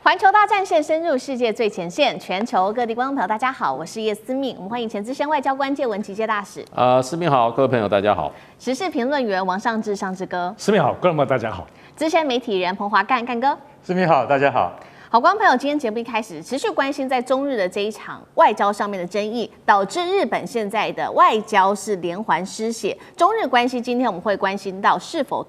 环球大战线深入世界最前线，全球各地观众朋友，大家好，我是叶思命。我们欢迎前资深外交官介文琪介大使。思命好，各位朋友大家好。时事评论员王尚志尚志哥。思命好，观众朋友大家好。资深媒体人彭华干干哥。思命好，大家好。好，观众朋友，今天节目一开始持续关心在中日的这一场外交上面的争议，导致日本现在的外交是连环失血。中日关系今天我们会关心到是否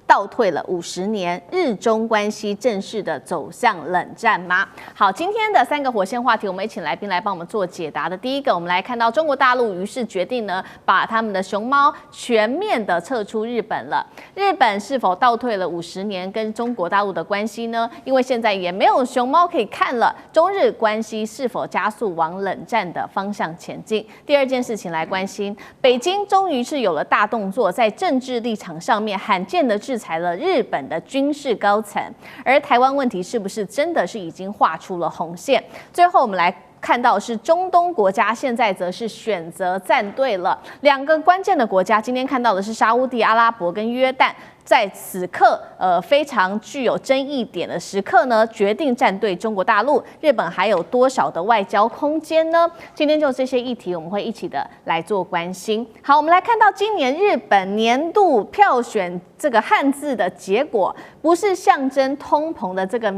倒退了50年，日中关系正式的走向冷战吗？好，今天的3个火线话题，我们也请来宾来帮我们做解答的。第一个，我们来看到中国大陆于是决定呢，把他们的熊猫全面的撤出日本了。日本是否倒退了50年跟中国大陆的关系呢？因为现在也没有熊猫可以看了，中日关系是否加速往冷战的方向前进？第二件事情来关心，北京终于是有了大动作，在政治立场上面罕见的制裁了日本的军事高层，而台湾问题是不是真的是已经画出了红线？最后我们来看到是中东国家现在则是选择站队了，2个关键的国家，今天看到的是沙烏地阿拉伯跟约旦。在此刻，非常具有争议点的时刻呢，决定站队中国大陆。日本还有多少的外交空间呢？今天就这些议题，我们会一起的来做关心。好，我们来看到今年日本年度票选这个汉字的结果，不是象征通膨的这个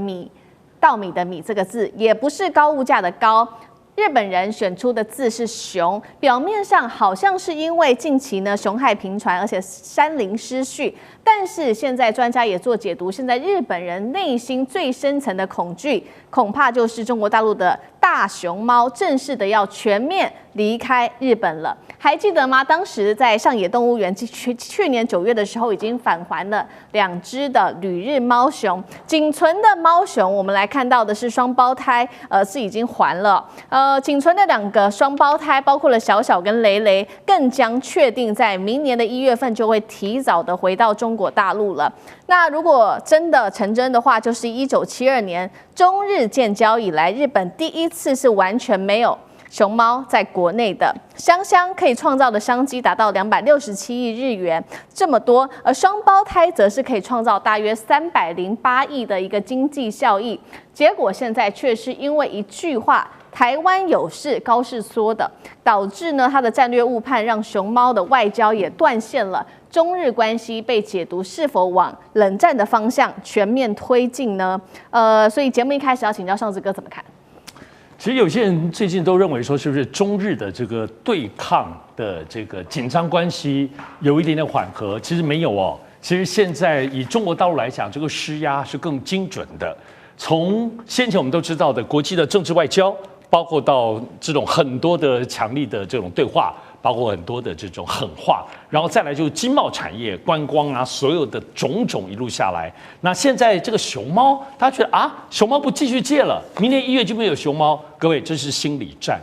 稻米的米这个字，也不是高物价的高。日本人选出的字是熊，表面上好像是因为近期呢熊害频传，而且山林失序，但是现在专家也做解读，现在日本人内心最深层的恐惧，恐怕就是中国大陆的大熊猫正式的要全面离开日本了。还记得吗？当时在上野动物园去年9月的时候，已经返还了2只的旅日猫熊，仅存的猫熊，我们来看到的是双胞胎，是已经还了。仅存的2个双胞胎，包括了小小跟雷雷，更将确定在明年的1月份就会提早的回到中国大陆了。那如果真的成真的话，就是1972年中日建交以来，日本第一次是完全没有熊猫在国内的。香香可以创造的商机达到267亿日元，这么多，而双胞胎则是可以创造大约308亿的一个经济效益。结果现在却是因为一句话，台湾有事高市说的，导致呢他的战略误判，让熊猫的外交也断线了。中日关系被解读是否往冷战的方向全面推进呢？所以节目一开始要请教尚志哥怎么看？其实有些人最近都认为说，是不是中日的这个对抗的这个紧张关系有一点点缓和？其实没有哦。其实现在以中国大陆来讲，这个施压是更精准的。从先前我们都知道的国际的政治外交，包括到这种很多的强力的这种对话，包括很多的这种狠话，然后再来就是经贸产业、观光啊，所有的种种一路下来。那现在这个熊猫，大家觉得啊，熊猫不继续借了，明年1月就没有熊猫。各位，这是心理战，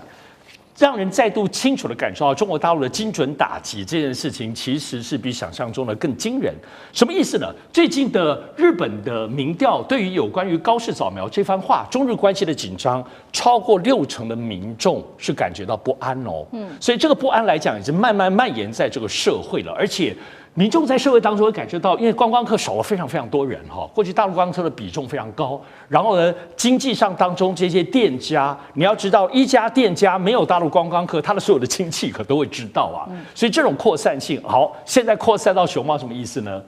让人再度清楚地感受到中国大陆的精准打击这件事情，其实是比想象中的更惊人。什么意思呢？最近的日本的民调对于有关于高市早苗这番话，中日关系的紧张，超过60%的民众是感觉到不安哦。所以这个不安来讲，已经慢慢蔓延在这个社会了，而且。民众在社会当中会感觉到，因为观光客少了非常非常多人哈，过去大陆观光客的比重非常高，然后呢，经济上当中这些店家，你要知道，一家店家没有大陆观光客，他的所有的亲戚可都会知道啊，所以这种扩散性，好，现在扩散到熊猫什么意思呢？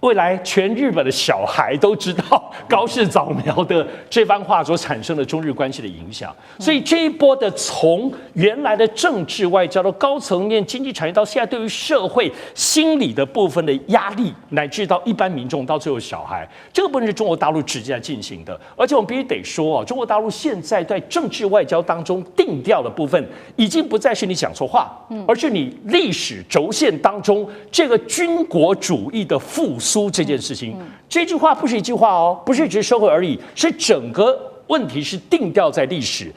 未来全日本的小孩都知道高市早苗的这番话所产生的中日关系的影响，所以这一波的从原来的政治外交到高层面经济产业，到现在对于社会心理的部分的压力，乃至到一般民众到最后小孩，这个部分是中国大陆直接在进行的。而且我们必须得说中国大陆现在在政治外交当中定调的部分，已经不再是你讲错话，而是你历史轴线当中这个军国主义的复苏这件事情，这句话不是一句话哦，不是只是社会而已，是整个问题是定调在历史。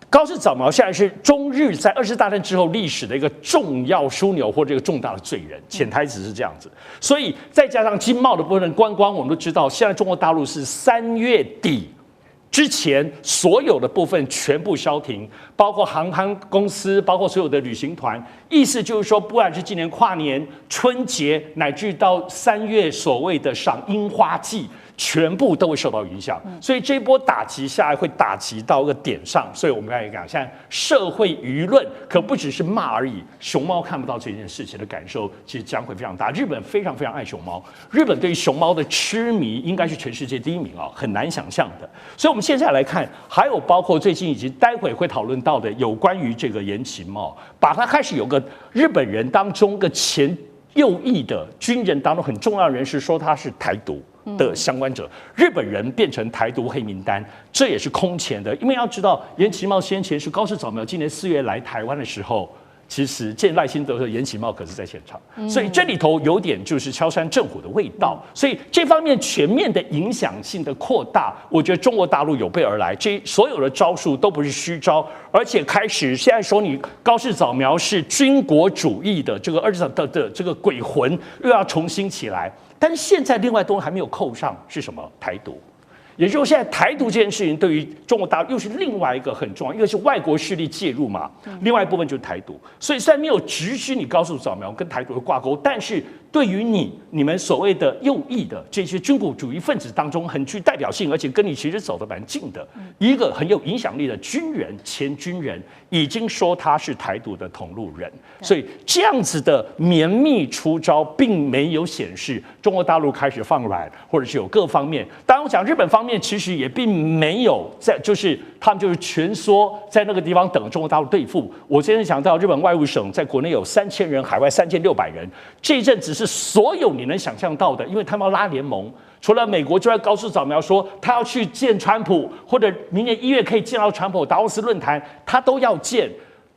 高市早苗现在是中日在2次大战之后历史的一个重要枢纽或者一个重大的罪人，潜台词是这样子。所以再加上经贸的部分观光，我们都知道，现在中国大陆是3月底之前所有的部分全部消停，包括航空公司，包括所有的旅行团。意思就是说，不管是今年跨年、春节，乃至到3月所谓的赏樱花季，全部都会受到影响。所以这一波打击下来会打击到一个点上，所以我们刚才讲，现在社会舆论可不只是骂而已，熊猫看不到这件事情的感受其实将会非常大。日本非常非常爱熊猫，日本对于熊猫的痴迷应该是全世界第1名啊，很难想象的。所以我们现在来看，还有包括最近以及待会会讨论到的有关于这个言情嘛，把它开始有个日本人当中个前右翼的军人当中很重要的人士说他是台独的相关者，日本人变成台独黑名单，这也是空前的。因为要知道，岩崎茂先前是高市早苗今年4月来台湾的时候，其实见赖清德的岩崎茂可是在现场，所以这里头有点就是敲山震虎的味道。所以这方面全面的影响性的扩大，我觉得中国大陆有备而来，这所有的招数都不是虚招，而且开始现在说你高市早苗是军国主义的这个的这个鬼魂又要重新起来，但是现在另外东西还没有扣上是什么？台独。也就是说，现在台独这件事情对于中国大陆又是另外一个很重要，一个是外国势力介入嘛，另外一部分就是台独。所以虽然没有直指你高市早苗跟台独的挂钩，但是对于你们所谓的右翼的这些军国主义分子当中，很具代表性，而且跟你其实走得蛮近的一个很有影响力的军人，前军人已经说他是台独的同路人。所以这样子的绵密出招，并没有显示中国大陆开始放软，或者是有各方面。当然，我讲日本方面其实也并没有在，就是他们就是蜷缩在那个地方等中国大陆对付。我今天想到日本外务省在国内有3000人，海外3600人，这一阵子是所有你能想象到的，因为他们要拉联盟。除了美国之外，高市早苗说他要去见川普，或者明年1月可以见到川普，达沃斯论坛他都要见。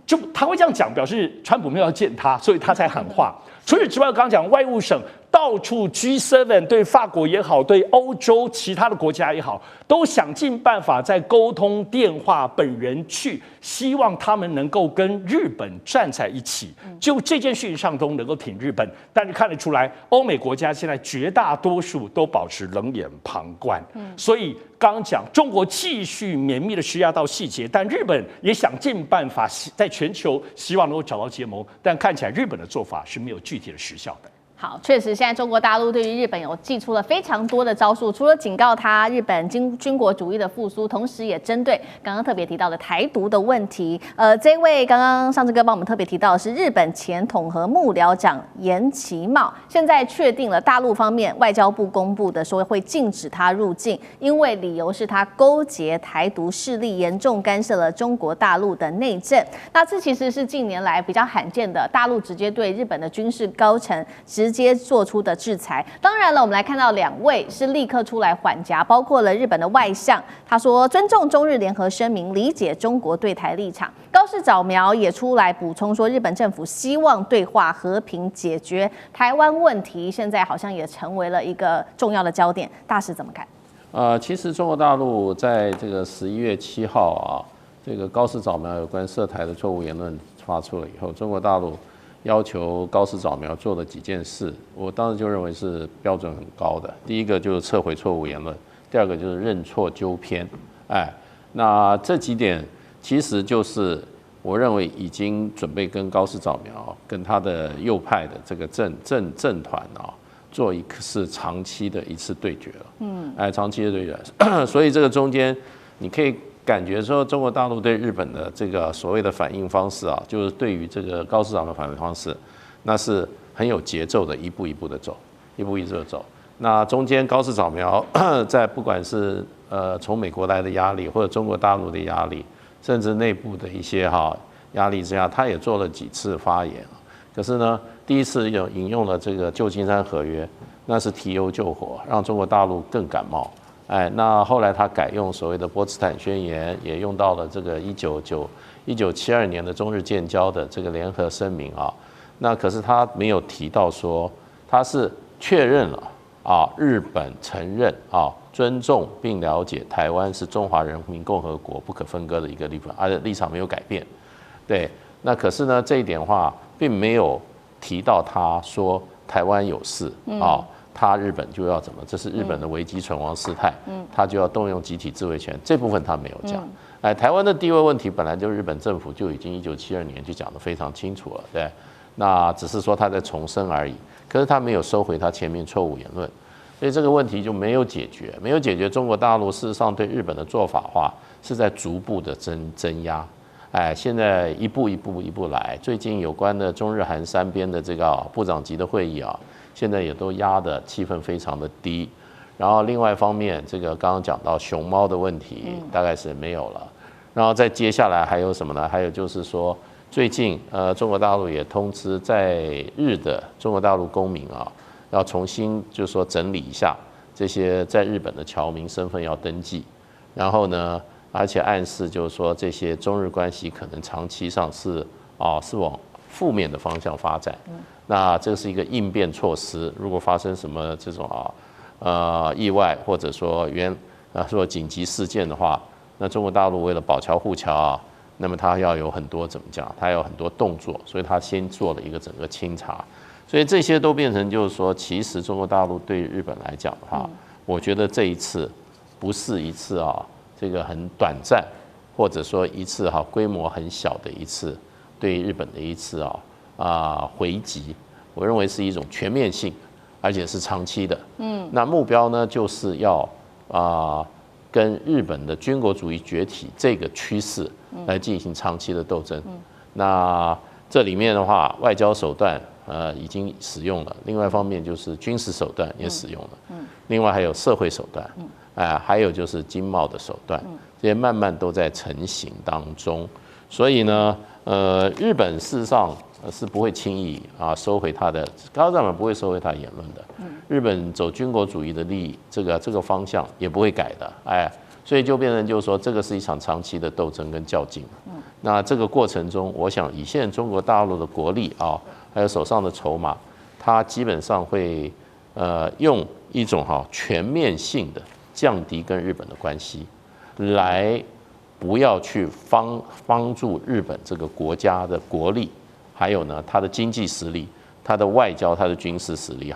就他会这样讲，表示川普没有要见他，所以他才喊话。除此之外，我刚刚讲外务省到处 G7 对法国也好，对欧洲其他的国家也好，都想尽办法在沟通电话本人去，希望他们能够跟日本站在一起，就这件事情上都能够挺日本。但是看得出来，欧美国家现在绝大多数都保持冷眼旁观。所以刚刚讲中国继续绵密的施压到细节，但日本也想尽办法在全球希望能够找到结盟，但看起来日本的做法是没有具体的实效的。好，确实，现在中国大陆对于日本有祭出了非常多的招数，除了警告他日本军国主义的复苏，同时也针对刚刚特别提到的台独的问题。这位刚刚上次哥帮我们特别提到的是日本前统合幕僚长岩崎茂，现在确定了大陆方面外交部公布的说会禁止他入境，因为理由是他勾结台独势力，严重干涉了中国大陆的内政。那这其实是近年来比较罕见的，大陆直接对日本的军事高层直接做出的制裁。当然了，我们来看到2位是立刻出来缓颊，包括了日本的外相，他说尊重中日联合声明，理解中国对台立场。高市早苗也出来补充说，日本政府希望对话和平解决台湾问题，现在好像也成为了一个重要的焦点。大使怎么看？其实中国大陆在这个11月7号啊，这个高市早苗有关涉台的错误言论发出了以后，中国大陆要求高市早苗做的几件事，我当时就认为是标准很高的。第一个就是撤回错误言论，第二个就是认错纠偏。那这几点其实就是我认为已经准备跟高市早苗跟他的右派的这个政团啊，做一次长期的一次对决了。长期的对决，所以这个中间你可以感觉说，中国大陆对日本的这个所谓的反应方式啊，就是对于这个高市早苗的反应方式，那是很有节奏的，一步一步的走，一步一步的走。那中间高市早苗在不管是从美国来的压力，或者中国大陆的压力，甚至内部的一些压力之下，他也做了几次发言。可是呢，第一次引用了这个旧金山合约，那是提油救火，让中国大陆更感冒。那后来他改用所谓的波茨坦宣言，也用到了这个1972年的中日建交的这个联合声明啊。那可是他没有提到说，他是确认了日本承认尊重并了解台湾是中华人民共和国不可分割的一个地方，而且立场没有改变。对，那可是呢，这一点的话，并没有提到他说台湾有事他日本就要怎么？这是日本的危机存亡事态，他就要动用集体自卫权，这部分他没有讲。台湾的地位问题本来就日本政府就已经1972年就讲得非常清楚了，对。那只是说他在重申而已，可是他没有收回他前面错误言论。所以这个问题就没有解决，没有解决。中国大陆事实上对日本的做法化是在逐步的增压，现在一步来。最近有关的中日韩三边的这个部长级的会议啊，现在也都压的气氛非常的低。然后另外一方面，这个刚刚讲到熊猫的问题，大概是没有了。然后再接下来还有什么呢？还有就是说，最近中国大陆也通知在日的中国大陆公民啊，要重新就是说整理一下这些在日本的侨民身份要登记。然后呢，而且暗示就是说这些中日关系可能长期上是往负面的方向发展。那这是一个应变措施，如果发生什么这种意外或者说说紧急事件的话，那中国大陆为了保侨护侨那么他要有很多怎么讲？他有很多动作，所以他先做了一个整个清查，所以这些都变成就是说，其实中国大陆对日本来讲的话，我觉得这一次不是一次这个很短暂，或者说一次规模很小的一次对日本的一次回击，我认为是一种全面性。而且是长期的，那目标呢，就是要跟日本的军国主义崛起这个趋势来进行长期的斗争。那这里面的话，外交手段已经使用了，另外一方面就是军事手段也使用了，另外还有社会手段，还有就是经贸的手段，这些慢慢都在成型当中。所以呢，日本事实上是不会轻易收回他的高市长不会收回他的言论的。日本走军国主义的这个方向也不会改的，所以就变成就是说，这个是一场长期的斗争跟较劲。那这个过程中，我想以现在中国大陆的国力还有手上的筹码，它基本上会用一种全面性的降低跟日本的关系，来不要去帮助日本这个国家的国力。还有呢，它的经济实力、它的外交、它的军事实力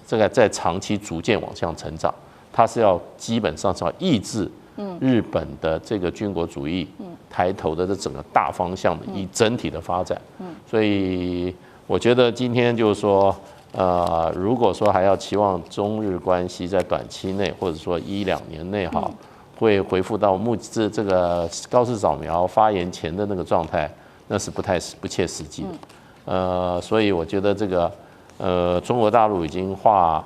这个在长期逐渐往上成长，它是要基本上是要抑制日本的这个军国主义抬头的这整个大方向的以整体的发展。所以我觉得今天就是说，如果说还要期望中日关系在短期内或者说1-2年内会恢复到这个高市早苗发言前的那个状态。那是不切实际的，所以我觉得这个中国大陆已经化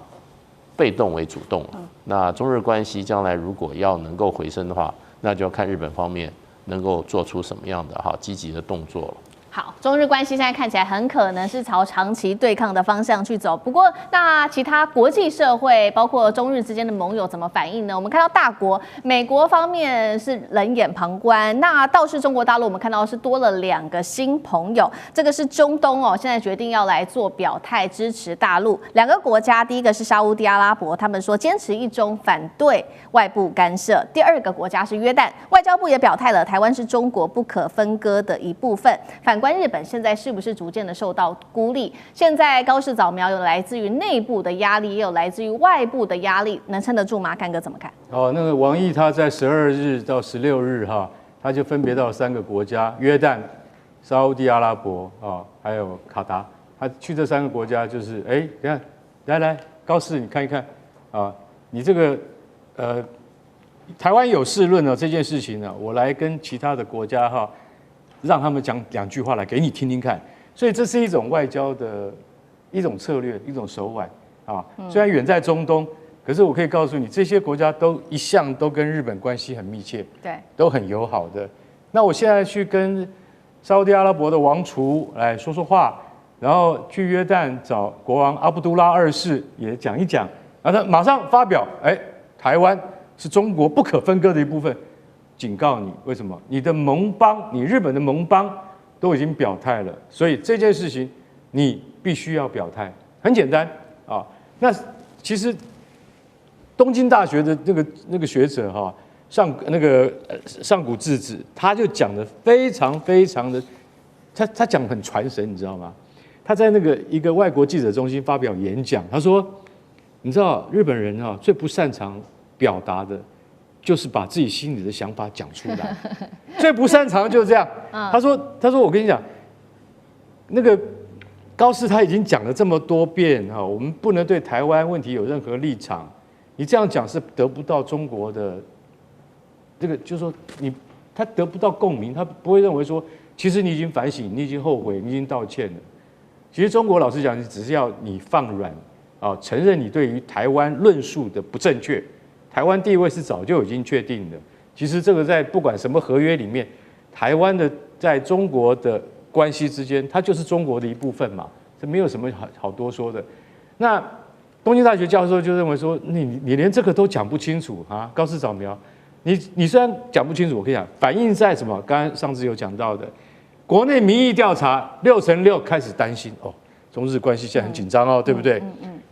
被动为主动了。那中日关系将来如果要能够回升的话，那就要看日本方面能够做出什么样的积极的动作了。好，中日关系现在看起来很可能是朝长期对抗的方向去走。不过，那其他国际社会，包括中日之间的盟友怎么反应呢？我们看到大国美国方面是冷眼旁观，那倒是中国大陆，我们看到是多了2个新朋友。这个是中东现在决定要来做表态支持大陆。2个国家，第一个是沙烏地阿拉伯，他们说坚持一中，反对外部干涉。第2个国家是约旦，外交部也表态了，台湾是中国不可分割的一部分。反观日本现在是不是逐渐的受到孤立？现在高市早苗有来自于内部的压力，也有来自于外部的压力，能撑得住吗？干哥怎么看？那个王毅他在12日到16日他就分别到3个国家：约旦、沙烏地阿拉伯还有卡达。他去这3个国家就是你看，来高市你看一看你这个台湾有事论这件事情呢，我来跟其他的国家让他们讲2句话来给你听听看，所以这是一种外交的一种策略，一种手腕虽然远在中东，可是我可以告诉你，这些国家一向都跟日本关系很密切，对，都很友好的。那我现在去跟沙烏地阿拉伯的王储来说说话，然后去约旦找国王阿卜杜拉2世也讲一讲，然后他马上发表，台湾是中国不可分割的一部分。警告你，为什么？你的盟邦，你日本的盟邦都已经表态了，所以这件事情你必须要表态。很简单那其实东京大学的那个学者上古智子，他就讲的非常非常的，他讲很传神，你知道吗？他在一个外国记者中心发表演讲，他说，你知道日本人最不擅长表达的。就是把自己心里的想法讲出来，最不擅长就是这样。他说，我跟你讲，高市他已经讲了这么多遍哈，我们不能对台湾问题有任何立场。你这样讲是得不到中国的这个，就是说他得不到共鸣，他不会认为说，其实你已经反省，你已经后悔，你已经道歉了。其实中国老实讲，只是要你放软啊，承认你对于台湾论述的不正确。台湾地位是早就已经确定的。其实这个在不管什么合约里面，台湾的在中国的关系之间，它就是中国的一部分嘛，这没有什么好多说的。那东京大学教授就认为说，你连这个都讲不清楚啊，高市早苗，你虽然讲不清楚，我跟你讲，反映在什么？刚刚上次有讲到的，国内民意调查6成6开始担心哦，中日关系现在很紧张哦，对不对？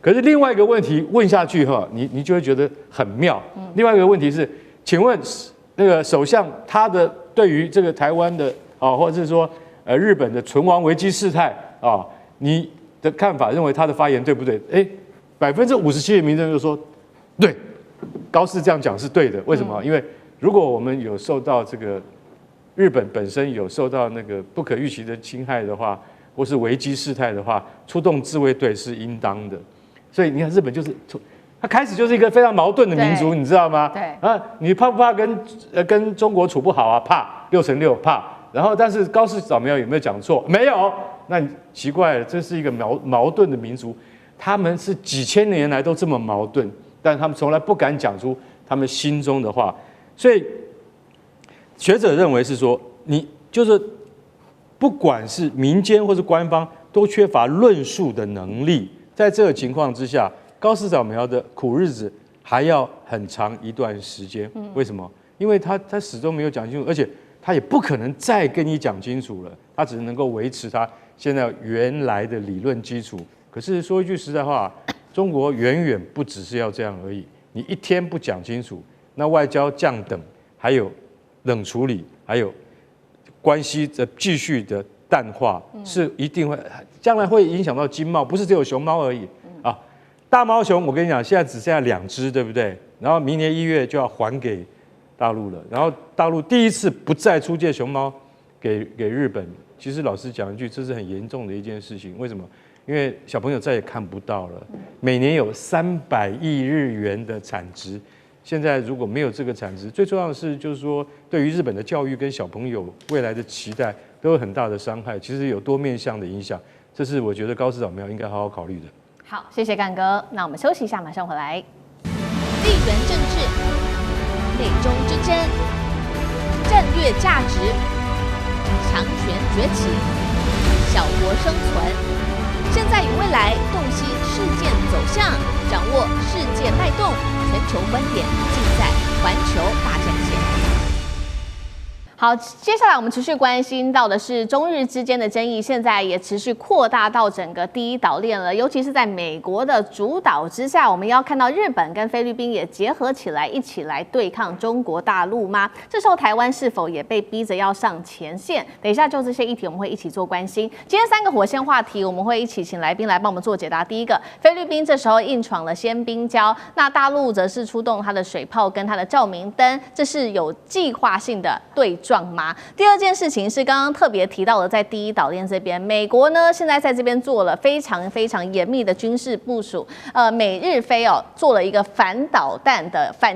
可是另外一个问题问下去哈，你就会觉得很妙。另外一个问题是，请问那个首相他的对于这个台湾的啊，或者是说日本的存亡危机事态啊，你的看法认为他的发言对不对？57%的民众就说对，高市这样讲是对的。为什么？因为如果我们有受到这个日本本身有受到那个不可预期的侵害的话，或是危机事态的话，出动自卫队是应当的。所以你看，日本就是他开始就是一个非常矛盾的民族，你知道吗？对啊，你怕不怕跟中国处不好啊？怕，6成6怕。然后，但是高市早苗有没有讲错？没有。那你奇怪了，这是一个矛盾的民族，他们是几千年来都这么矛盾，但他们从来不敢讲出他们心中的话。所以学者认为是说，你就是不管是民间或是官方，都缺乏论述的能力。在这个情况之下，高市早苗的苦日子还要很长一段时间。为什么？因为他始终没有讲清楚，而且他也不可能再跟你讲清楚了，他只能够维持他现在原来的理论基础。可是说一句实在话，中国远远不只是要这样而已。你一天不讲清楚，那外交降等，还有冷处理，还有关系的继续的淡化，是一定会将来会影响到经贸，不是只有熊猫而已啊。大猫熊，我跟你讲，现在只剩下2只，对不对？然后明年1月就要还给大陆了，然后大陆第一次不再出借熊猫给日本。其实老实讲一句，这是很严重的一件事情。为什么？因为小朋友再也看不到了。每年有300亿日元的产值，现在如果没有这个产值，最重要的是就是说，对于日本的教育跟小朋友未来的期待都有很大的伤害。其实有多面向的影响，这是我觉得高市早苗应该好好考虑的。好，谢谢干哥。那我们休息一下，马上回来。地缘政治、美中之争、战略价值、强权崛起、小国生存。现在与未来，洞悉事件走向，掌握世界脉动，全球观点尽在环球大战线。好，接下来我们持续关心到的是中日之间的争议，现在也持续扩大到整个第一岛链了。尤其是在美国的主导之下，我们要看到日本跟菲律宾也结合起来，一起来对抗中国大陆吗？这时候台湾是否也被逼着要上前线？等一下就这些议题，我们会一起做关心。今天3个火线话题，我们会一起请来宾来帮我们做解答。第一个，菲律宾这时候硬闯了鲜冰礁，那大陆则是出动它的水炮跟它的照明灯，这是有计划性的对撞吗？第二件事情是刚刚特别提到的，在第一岛链这边，美国呢现在在这边做了非常非常严密的军事部署，美日菲做了一个反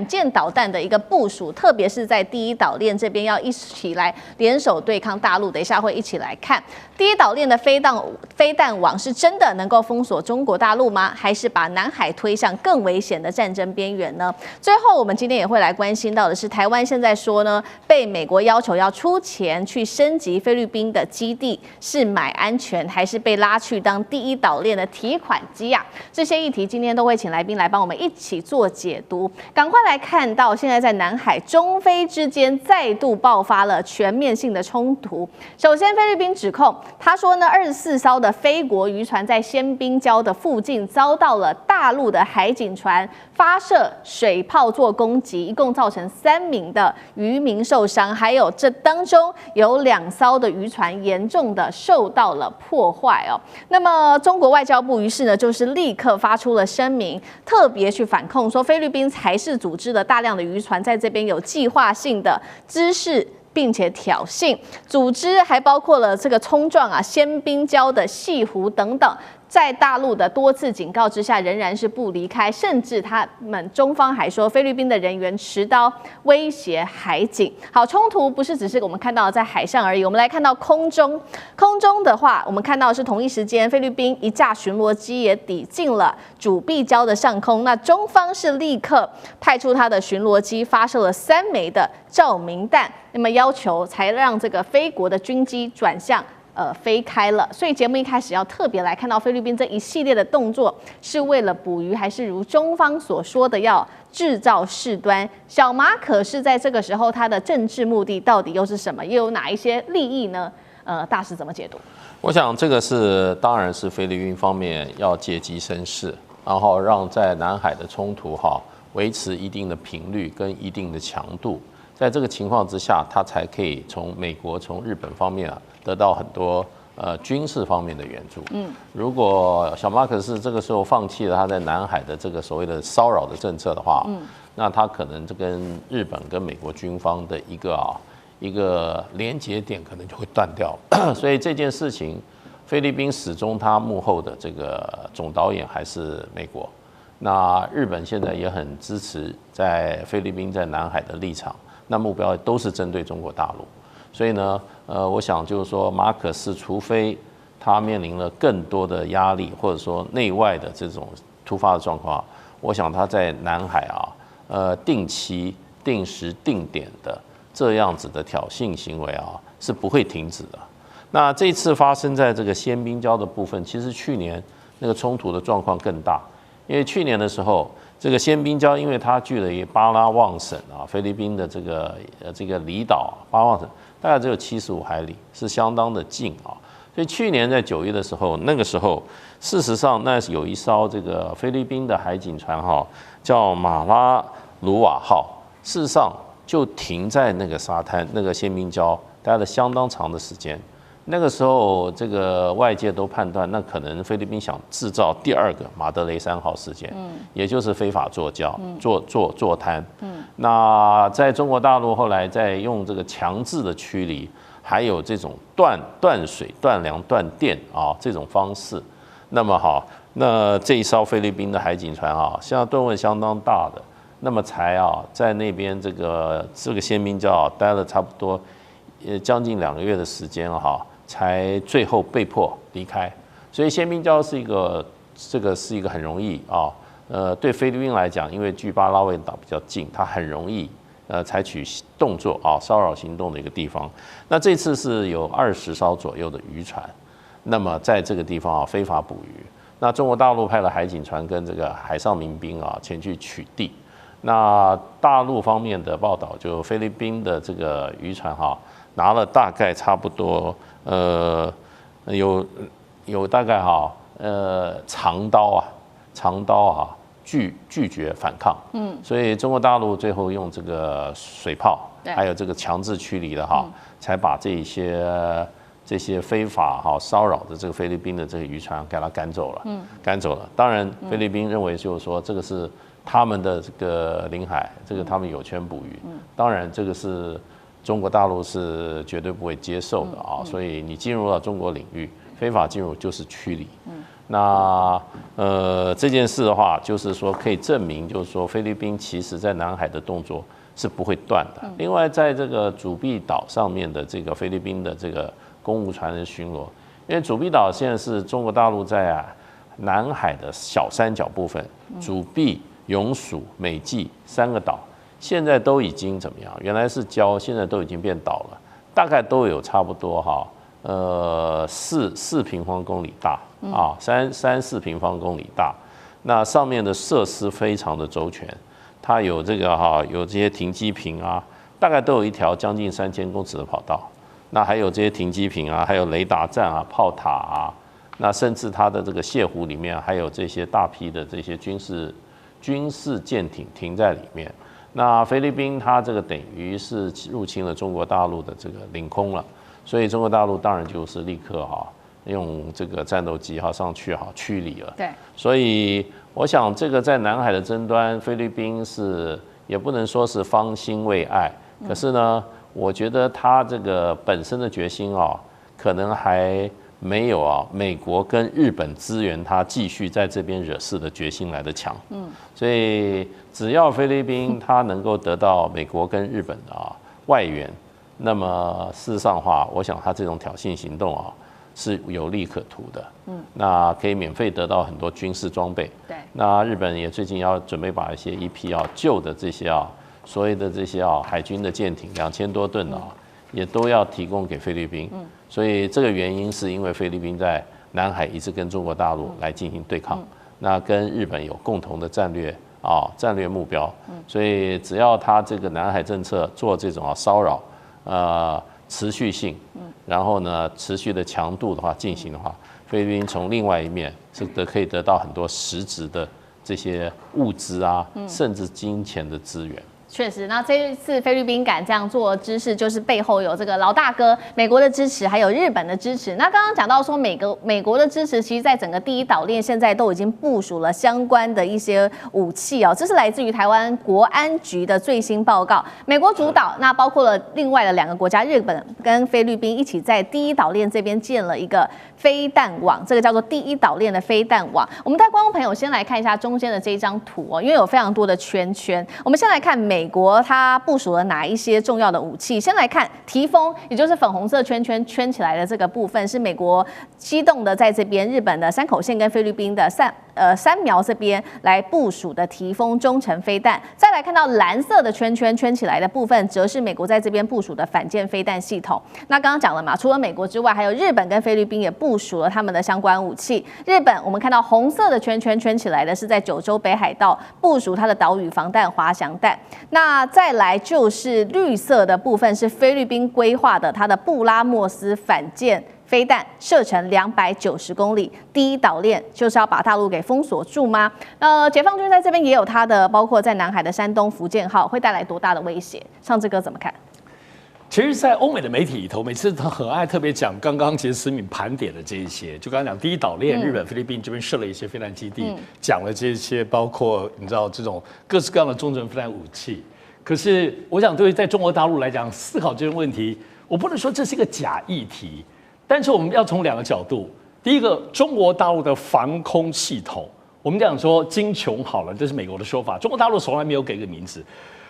舰导弹的一个部署，特别是在第一岛链这边要一起来联手对抗大陆。等一下会一起来看第一岛链的飞弹网是真的能够封锁中国大陆吗？还是把南海推向更危险的战争边缘呢？最后，我们今天也会来关心到的是，台湾现在说呢，被美国要求要出钱去升级菲律宾的基地，是买安全还是被拉去当第一岛链的提款机啊？这些议题今天都会请来宾来帮我们一起做解读。赶快来看到，现在在南海中菲之间再度爆发了全面性的冲突。首先，菲律宾指控他说呢，24艘的菲国渔船在鲜冰礁的附近遭到了大陆的海警船发射水炮做攻击，一共造成3名的渔民受伤，还有这当中有2艘的渔船严重的受到了破坏哦。那么中国外交部于是呢，就是立刻发出了声明，特别去反控说，菲律宾才是组织了大量的渔船在这边有计划性的滋事并且挑衅，组织还包括了这个冲撞鲜滨礁的碛湖等等。在大陆的多次警告之下，仍然是不离开，甚至他们中方还说菲律宾的人员持刀威胁海警。好，冲突不是只是我们看到在海上而已，我们来看到空中。空中的话，我们看到是同一时间，菲律宾一架巡逻机也抵近了主碧礁的上空。那中方是立刻派出他的巡逻机，发射了3枚的照明弹，那么要求才让这个菲国的军机转向。飞开了，所以节目一开始要特别来看到菲律宾这一系列的动作，是为了捕鱼，还是如中方所说的要制造事端？小马可是在这个时候，他的政治目的到底又是什么？又有哪一些利益呢？大使怎么解读？我想这个当然是菲律宾方面要借机生事，然后让在南海的冲突维持一定的频率跟一定的强度。在这个情况之下，他才可以从美国、从日本方面得到很多军事方面的援助。如果小马可是这个时候放弃了他在南海的这个所谓的骚扰的政策的话，那他可能这跟日本跟美国军方的一个连结点可能就会断掉。所以这件事情，菲律宾始终他幕后的这个总导演还是美国。那日本现在也很支持在菲律宾在南海的立场。那目标都是针对中国大陆，所以呢，我想就是说，马可斯除非他面临了更多的压力，或者说内外的这种突发的状况，我想他在南海定期、定时、定点的这样子的挑衅行为是不会停止的。那这次发生在这个鲜滨礁的部分，其实去年那个冲突的状况更大，因为去年的时候。这个鲜滨礁，因为它距离巴拉望省菲律宾的这个离岛巴拉望省大概只有75海里，是相当的近所以去年在9月的时候，那个时候事实上那有一艘这个菲律宾的海警船叫马拉鲁瓦号，事实上就停在那个沙滩那个鲜滨礁待了相当长的时间。那个时候，这个外界都判断，那可能菲律宾想制造第2个马德雷3号事件，也就是非法坐礁、坐滩。那在中国大陆后来在用这个强制的驱离，还有这种断水、断粮、断电这种方式，那么那这一艘菲律宾的海警船现在吨位相当大的，那么才在那边这个鲜滨礁待了差不多将近2个月的时间才最后被迫离开，所以鲜滨礁是一个很容易对菲律宾来讲，因为距巴拉卫岛比较近，它很容易采取动作骚扰行动的一个地方。那这次是有20艘左右的渔船，那么在这个地方非法捕鱼。那中国大陆派了海警船跟这个海上民兵前去取缔。那大陆方面的报道，就菲律宾的这个渔船拿了大概差不多有大概长刀拒绝反抗，所以中国大陆最后用这个水炮，还有这个强制驱离的才把这些非法骚扰的这个菲律宾的这个渔船给它赶走了。当然，菲律宾认为就是说这个是他们的这个领海，这个他们有权捕鱼。当然，这个是中国大陆是绝对不会接受的所以你进入到中国领域，非法进入就是驱离。那这件事的话，就是说可以证明，就是说菲律宾其实在南海的动作是不会断的。另外，在这个主碧岛上面的这个菲律宾的这个公务船的巡逻，因为主碧岛现在是中国大陆在南海的小三角部分，主碧、永暑、美济3个岛。现在都已经怎么样？原来是礁，现在都已经变岛了，大概都有差不多4平方公里大3-4平方公里大。那上面的设施非常的周全，它有这个有这些停机坪大概都有一条将近3000公尺的跑道。那还有这些停机坪还有雷达站炮塔那甚至它的这个泻湖里面还有这些大批的这些军事舰艇停在里面。那菲律宾它这个等于是入侵了中国大陆的这个领空了，所以中国大陆当然就是立刻用这个战斗机上去驱离了。对，所以我想这个在南海的争端，菲律宾是也不能说是方兴未艾，可是呢，我觉得他这个本身的决心啊，可能还没有啊美国跟日本支援他继续在这边惹事的决心来得强。所以只要菲律宾他能够得到美国跟日本的外援，那么事实上的话，我想他这种挑衅行动是有利可图的。那可以免费得到很多军事装备。对，那日本也最近要准备把一批旧的这些所谓的这些海军的舰艇2000多吨也都要提供给菲律宾。所以这个原因是因为菲律宾在南海一直跟中国大陆来进行对抗，那跟日本有共同的战略目标。所以只要他这个南海政策做这种骚扰，持续性，然后呢持续的强度的话进行的话，菲律宾从另外一面是可以得到很多实质的这些物资甚至金钱的资源。确实，那这一次菲律宾敢这样做之事，就是背后有这个老大哥美国的支持，还有日本的支持。那刚刚讲到说美国的支持，其实在整个第一岛链现在都已经部署了相关的一些武器这是来自于台湾国安局的最新报告。美国主导，那包括了另外的2个国家，日本跟菲律宾一起在第一岛链这边建了一个飞弹网，这个叫做第一岛链的飞弹网。我们带观众朋友先来看一下中间的这一张图因为有非常多的圈圈。我们先来看美国它部署了哪一些重要的武器。先来看提风，也就是粉红色圈圈圈起来的这个部分，是美国机动的在这边日本的山口县跟菲律宾的三苗这边来部署的提风中程飞弹。再来看到蓝色的圈圈圈起来的部分，则是美国在这边部署的反舰飞弹系统。那刚刚讲了嘛，除了美国之外，还有日本跟菲律宾也部署了他们的相关武器。日本我们看到红色的圈圈圈起来的是在九州北海道部署它的岛屿防弹滑翔弹。那再来就是绿色的部分是菲律宾规划的它的布拉莫斯反舰飞弹，射程290公里。第一岛链就是要把大陆给封锁住吗？解放军在这边也有它的，包括在南海的山东福建号，会带来多大的威胁？上志哥怎么看？其实，在欧美的媒体里头，每次他很爱特别讲刚刚其实思敏盘点的这一些，就刚刚讲第一岛链，日本、菲律宾这边设了一些飞弹基地，讲了这些，包括你知道这种各式各样的中程飞弹武器。可是，我想对于在中国大陆来讲，思考这个问题，我不能说这是一个假议题，但是我们要从2个角度。第一个，中国大陆的防空系统，我们讲说精穷好了，这是美国的说法，中国大陆从来没有给个名字。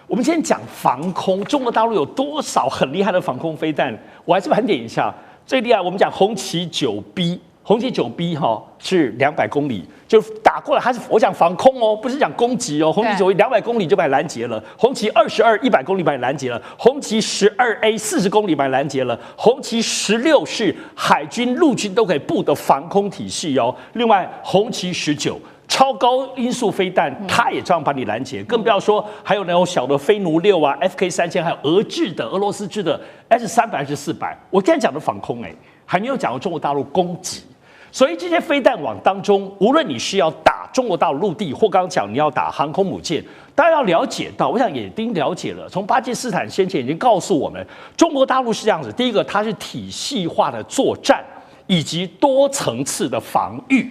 我们先讲防空，中国大陆有多少很厉害的防空飞弹？我还是盘点一下，最厉害我们讲红旗9B，红旗9B 是200公里就打过来，它是我讲防空不是讲攻击红旗9B 200公里就把你拦截了，红旗22 100公里把你拦截了，红旗12A 40公里把你拦截了，红旗16是海军、陆军都可以布的防空体系另外红旗19。超高音速飞弹，它也这样把你拦截，更不要说还有那种小的飞奴6FK3000，还有俄罗斯制的 S300、S400。我刚才讲的防空，还没有讲到中国大陆攻击。所以这些飞弹网当中，无论你是要打中国大陆陆地，或刚刚讲你要打航空母舰，大家要了解到，我想也已经了解了。从巴基斯坦先前已经告诉我们，中国大陆是这样子：第一个，它是体系化的作战，以及多层次的防御。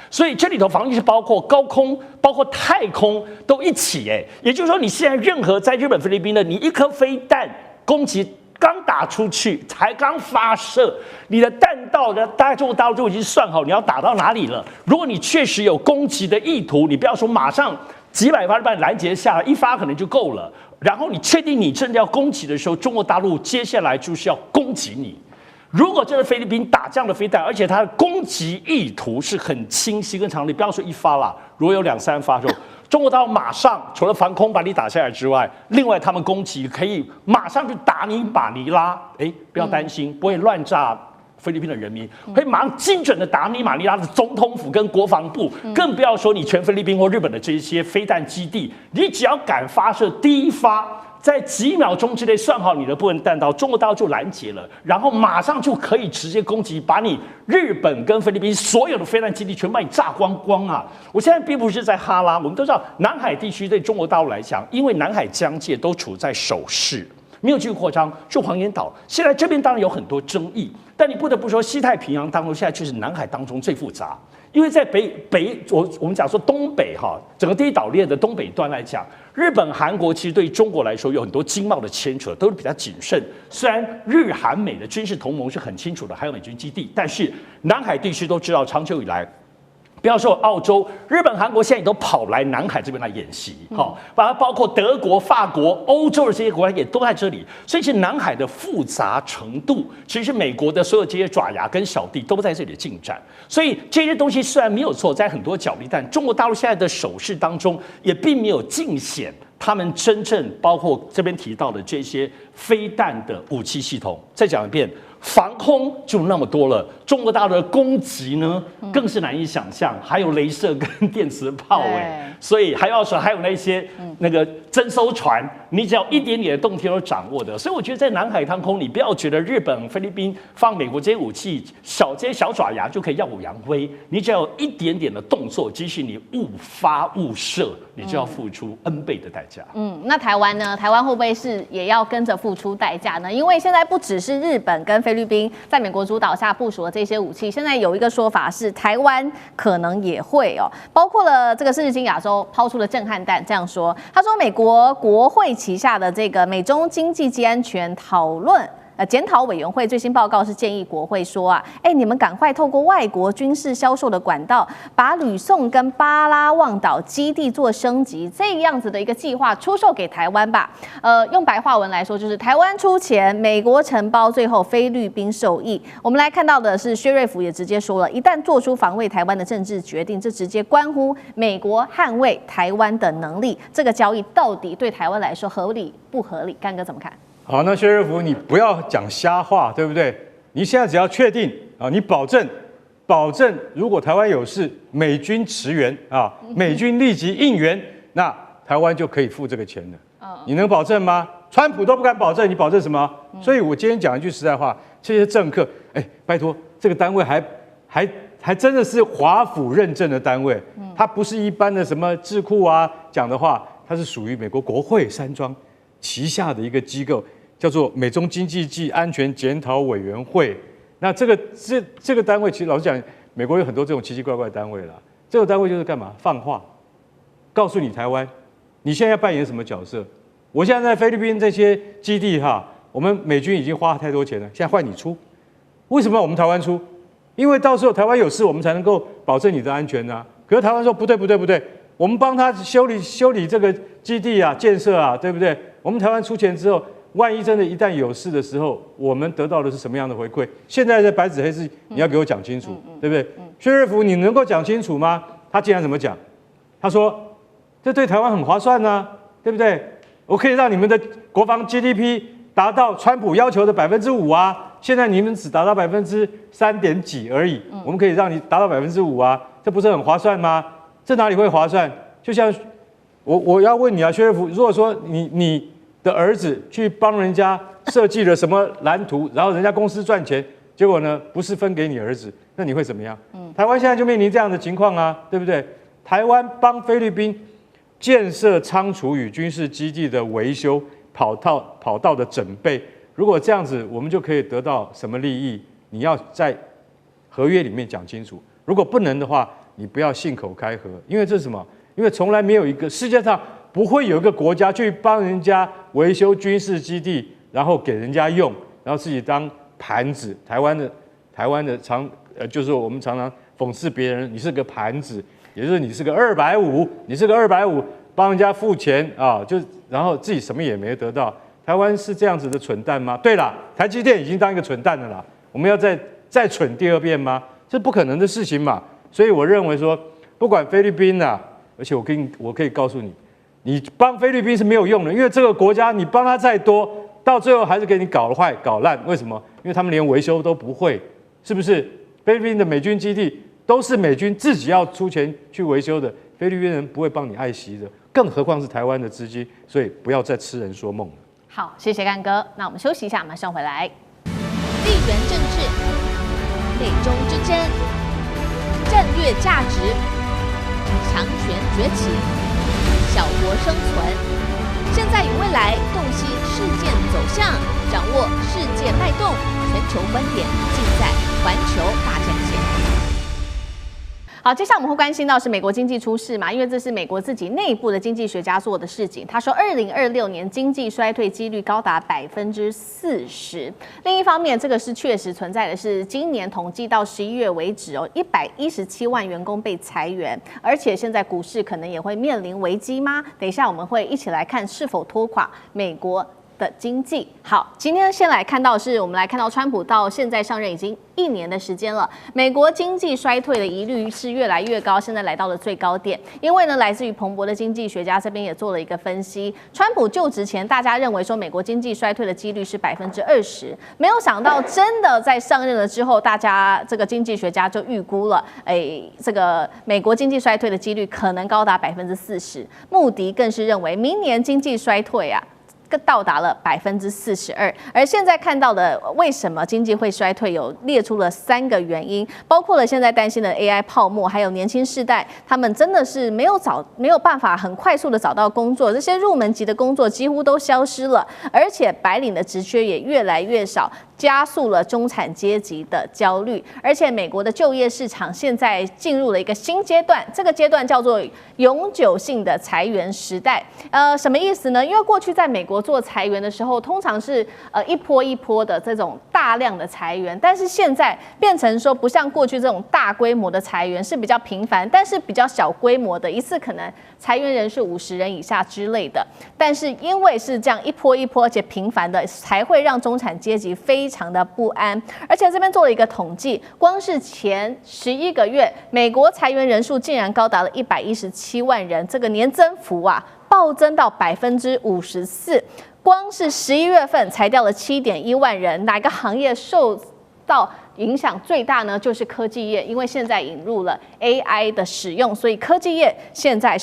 所以这里头防御是包括高空、包括太空都一起也就是说，你现在任何在日本、菲律宾的，你一颗飞弹攻击刚打出去，才刚发射，你的弹道的大概中国大陆就已经算好你要打到哪里了。如果你确实有攻击的意图，你不要说马上几百发把你拦截下来，一发可能就够了。然后你确定你真的要攻击的时候，中国大陆接下来就是要攻击你。如果真的菲律宾打这样的飞弹，而且它的攻击意图是很清晰跟常理，不要说1发啦，如果有2、3发的时候，中国大陆马上除了防空把你打下来之外，另外他们攻击可以马上就打你马尼拉，不要担心，不会乱炸菲律宾的人民，会马上精准的打你马尼拉的总统府跟国防部，更不要说你全菲律宾或日本的这些飞弹基地，你只要敢发射第一发，在几秒钟之内算好你的部分弹道，中国大陆就拦截了，然后马上就可以直接攻击，把你日本跟菲律宾所有的飞弹基地全把你炸光光啊！我现在并不是在哈拉，我们都知道南海地区对中国大陆来讲，因为南海疆界都处在守势，没有继续扩张，就黄岩岛。现在这边当然有很多争议，但你不得不说，西太平洋当中现在却是南海当中最复杂。因为在我们讲说东北整个第一岛链的东北端来讲，日本、韩国其实对中国来说有很多经贸的牵扯，都是比较谨慎。虽然日韩美的军事同盟是很清楚的，还有美军基地，但是南海地区都知道，长久以来。不要说澳洲、日本、韩国现在也都跑来南海这边来演习，包括德国、法国、欧洲的这些国家也都在这里，所以是南海的复杂程度，其实美国的所有这些爪牙跟小弟都在这里进展。所以这些东西虽然没有错，在很多角力，但中国大陆现在的手势当中，也并没有尽显他们真正包括这边提到的这些飞弹的武器系统。再讲一遍。防空就那么多了，中国大陆的攻击呢，更是难以想象，还有雷射跟电磁炮所以还有那些那个征收船，你只要一点点的动天都掌握的。所以我觉得在南海当空，你不要觉得日本、菲律宾放美国这些武器，这些小爪牙就可以耀武扬威，你只要有一点点的动作，即使你误发误射，你就要付出 N 倍的代价。那台湾呢？台湾会不会是也要跟着付出代价呢？因为现在不只是日本跟菲律宾在美国主导下部署的这些武器，现在有一个说法是台湾可能也会包括了这个是日经亚洲抛出了震撼弹，这样说，他说美国国会旗下的这个美中经济及安全检讨委员会最新报告是建议国会说你们赶快透过外国军事销售的管道，把吕宋跟巴拉望岛基地做升级，这样子的一个计划出售给台湾吧。用白话文来说，就是台湾出钱，美国承包，最后菲律宾受益。我们来看到的是，薛瑞福也直接说了，一旦做出防卫台湾的政治决定，这直接关乎美国捍卫台湾的能力。这个交易到底对台湾来说合理不合理？干哥怎么看？好，那薛瑞福，你不要讲瞎话，对不对？你现在只要确定你保证，如果台湾有事，美军驰援美军立即应援，那台湾就可以付这个钱了。你能保证吗？川普都不敢保证，你保证什么？所以我今天讲一句实在话，这些政客，拜托，这个单位还真的是华府认证的单位，它不是一般的什么智库讲的话，它是属于美国国会山庄旗下的一个机构。叫做美中经济暨安全检讨委员会。那这个单位，其实老实讲，美国有很多这种奇奇怪怪的单位啦。这个单位就是干嘛？放话，告诉你台湾，你现在要扮演什么角色？我现在在菲律宾这些基地我们美军已经花太多钱了，现在换你出。为什么我们台湾出？因为到时候台湾有事，我们才能够保证你的安全可是台湾说不对，我们帮他修理这个基地建设对不对？我们台湾出钱之后。万一真的一旦有事的时候，我们得到的是什么样的回馈？现在在白纸黑字，你要给我讲清楚，对不对？薛瑞福，你能够讲清楚吗？他竟然怎么讲？他说这对台湾很划算对不对？我可以让你们的国防 GDP 达到川普要求的5%现在你们只达到3点几而已，我们可以让你达到5%这不是很划算吗？这哪里会划算？就像我要问你薛瑞福，如果说你的儿子去帮人家设计了什么蓝图，然后人家公司赚钱，结果呢不是分给你儿子，那你会怎么样？台湾现在就面临这样的情况对不对？台湾帮菲律宾建设仓储与军事基地的维修、跑道的整备，如果这样子，我们就可以得到什么利益？你要在合约里面讲清楚。如果不能的话，你不要信口开河，因为这是什么？因为从来没有一个世界上。不会有一个国家去帮人家维修军事基地，然后给人家用，然后自己当盘子。台湾的就是我们常常讽刺别人，你是个盘子，也就是你是个250，帮人家付钱然后自己什么也没得到。台湾是这样子的蠢蛋吗？对了，台积电已经当一个蠢蛋了啦，我们要再蠢第二遍吗？这不可能的事情嘛。所以我认为说，不管菲律宾而且我可以告诉你。你帮菲律宾是没有用的，因为这个国家你帮他再多，到最后还是给你搞坏、搞烂。为什么？因为他们连维修都不会，是不是？菲律宾的美军基地都是美军自己要出钱去维修的，菲律宾人不会帮你爱惜的，更何况是台湾的资金。所以不要再痴人说梦了。好，谢谢干哥。那我们休息一下，马上回来。地缘政治、美中之争、战略价值、强权崛起。小国生存，现在与未来，洞悉事件走向，掌握世界脉动，全球观点尽在环球大战线。好，接下来我们会关心到是美国经济出事嘛？因为这是美国自己内部的经济学家做的事情。他说，2026年经济衰退几率高达40%。另一方面，这个是确实存在的是，今年统计到11月为止哦，117万员工被裁员，而且现在股市可能也会面临危机吗？等一下我们会一起来看是否拖垮美国的经济。好，今天先来看到的是，我们来看到川普到现在上任已经1年的时间了，美国经济衰退的疑虑是越来越高，现在来到了最高点。因为呢，来自于彭博的经济学家这边也做了一个分析，川普就职前，大家认为说美国经济衰退的几率是20%，没有想到真的在上任了之后，大家这个经济学家就预估了，这个美国经济衰退的几率可能高达40%，穆迪更是认为明年经济衰退啊，到达了42%，而现在看到的为什么经济会衰退，有列出了3个原因，包括了现在担心的 AI 泡沫，还有年轻世代他们真的是没有办法很快速的找到工作，这些入门级的工作几乎都消失了，而且白领的职缺也越来越少，加速了中产阶级的焦虑，而且美国的就业市场现在进入了一个新阶段，这个阶段叫做永久性的裁员时代。什么意思呢？因为过去在美国做裁员的时候，通常是一波一波的这种大量的裁员，但是现在变成说不像过去这种大规模的裁员是比较频繁，但是比较小规模的，一次可能裁员人数50人以下之类的。但是因为是这样一波一波而且频繁的，才会让中产阶级非常的不安。而且这边做了一个统计，光是前11个月，美国裁员人数竟然高达了117万人，这个年增幅啊暴增到54%。光是11月份裁掉了7.1万人，哪个行业受到影响最大呢？就是科技业，因为现在引入了 AI 的使用，所以科技业现在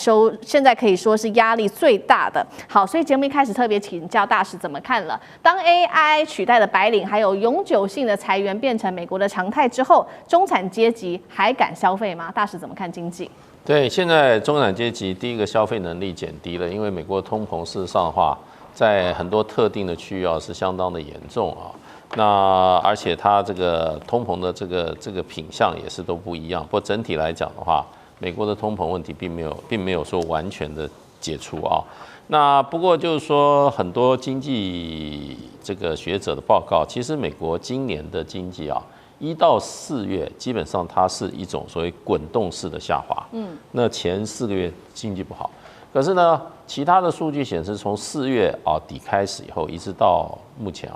可以说是压力最大的。好，所以节目一开始特别请教大使怎么看了？当 AI 取代了白领，还有永久性的裁员变成美国的常态之后，中产阶级还敢消费吗？大使怎么看经济？对，现在中产阶级第一个消费能力减低了，因为美国通膨事实上的话，在很多特定的区域是相当的严重啊。那而且它这个通膨的这个品项也是都不一样。不过整体来讲的话，美国的通膨问题并没有说完全的解除啊。那不过就是说，很多经济这个学者的报告，其实美国今年的经济啊，1到4月基本上它是一种所谓滚动式的下滑。那前4个月经济不好，可是呢，其他的数据显示，从4月底开始以后，一直到目前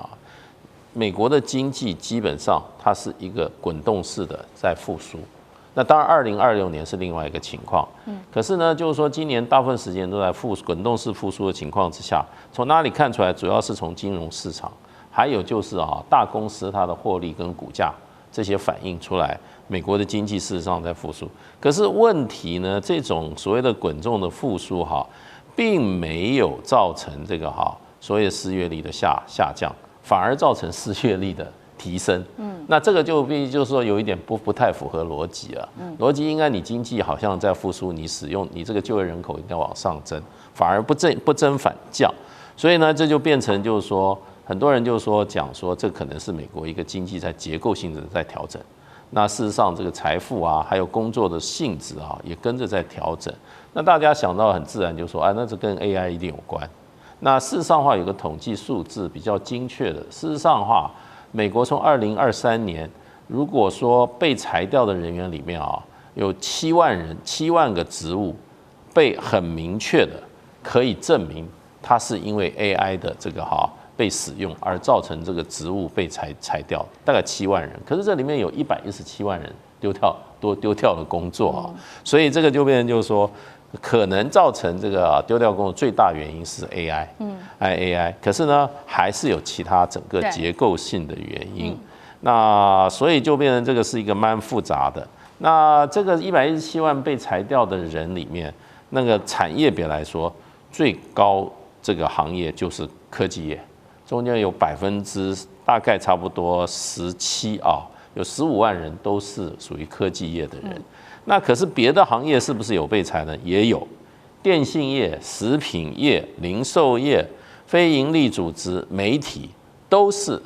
美国的经济基本上它是一个滚动式的在复苏。那当然，2026年是另外一个情况。可是呢，就是说今年大部分时间都在滚动式复苏的情况之下，从哪里看出来？主要是从金融市场，还有就是大公司它的获利跟股价这些反映出来，美国的经济事实上在复苏。可是问题呢，这种所谓的滚动的复苏并没有造成这个所谓的失业率的下降。反而造成失业率的提升，那这个就必须就是说有一点不太符合逻辑了。逻辑应该你经济好像在复苏，你这个就业人口应该往上增，反而不增反降，所以呢，这就变成就是说，很多人就讲说这可能是美国一个经济在结构性的在调整。那事实上，这个财富还有工作的性质也跟着在调整。那大家想到很自然就说，那这跟 AI 一定有关。那事实上的话，有个统计数字比较精确的。事实上的话，美国从2023年，如果说被裁掉的人员里面有7万个职务，被很明确的可以证明，它是因为 AI 的这个被使用而造成这个职务被裁掉，大概7万人。可是这里面有117万人丢掉了工作所以这个就变成就是说，可能造成这个丢掉工作最大原因是 AI，可是呢，还是有其他整个结构性的原因。那所以就变成这个是一个蛮复杂的。那这个117万被裁掉的人里面，那个产业别来说，最高这个行业就是科技业，中间有大概差不多17有15万人都是属于科技业的人。那可是别的行业是不是有被裁呢？也有，电信业、食品业、零售业、非营利组织、媒体都是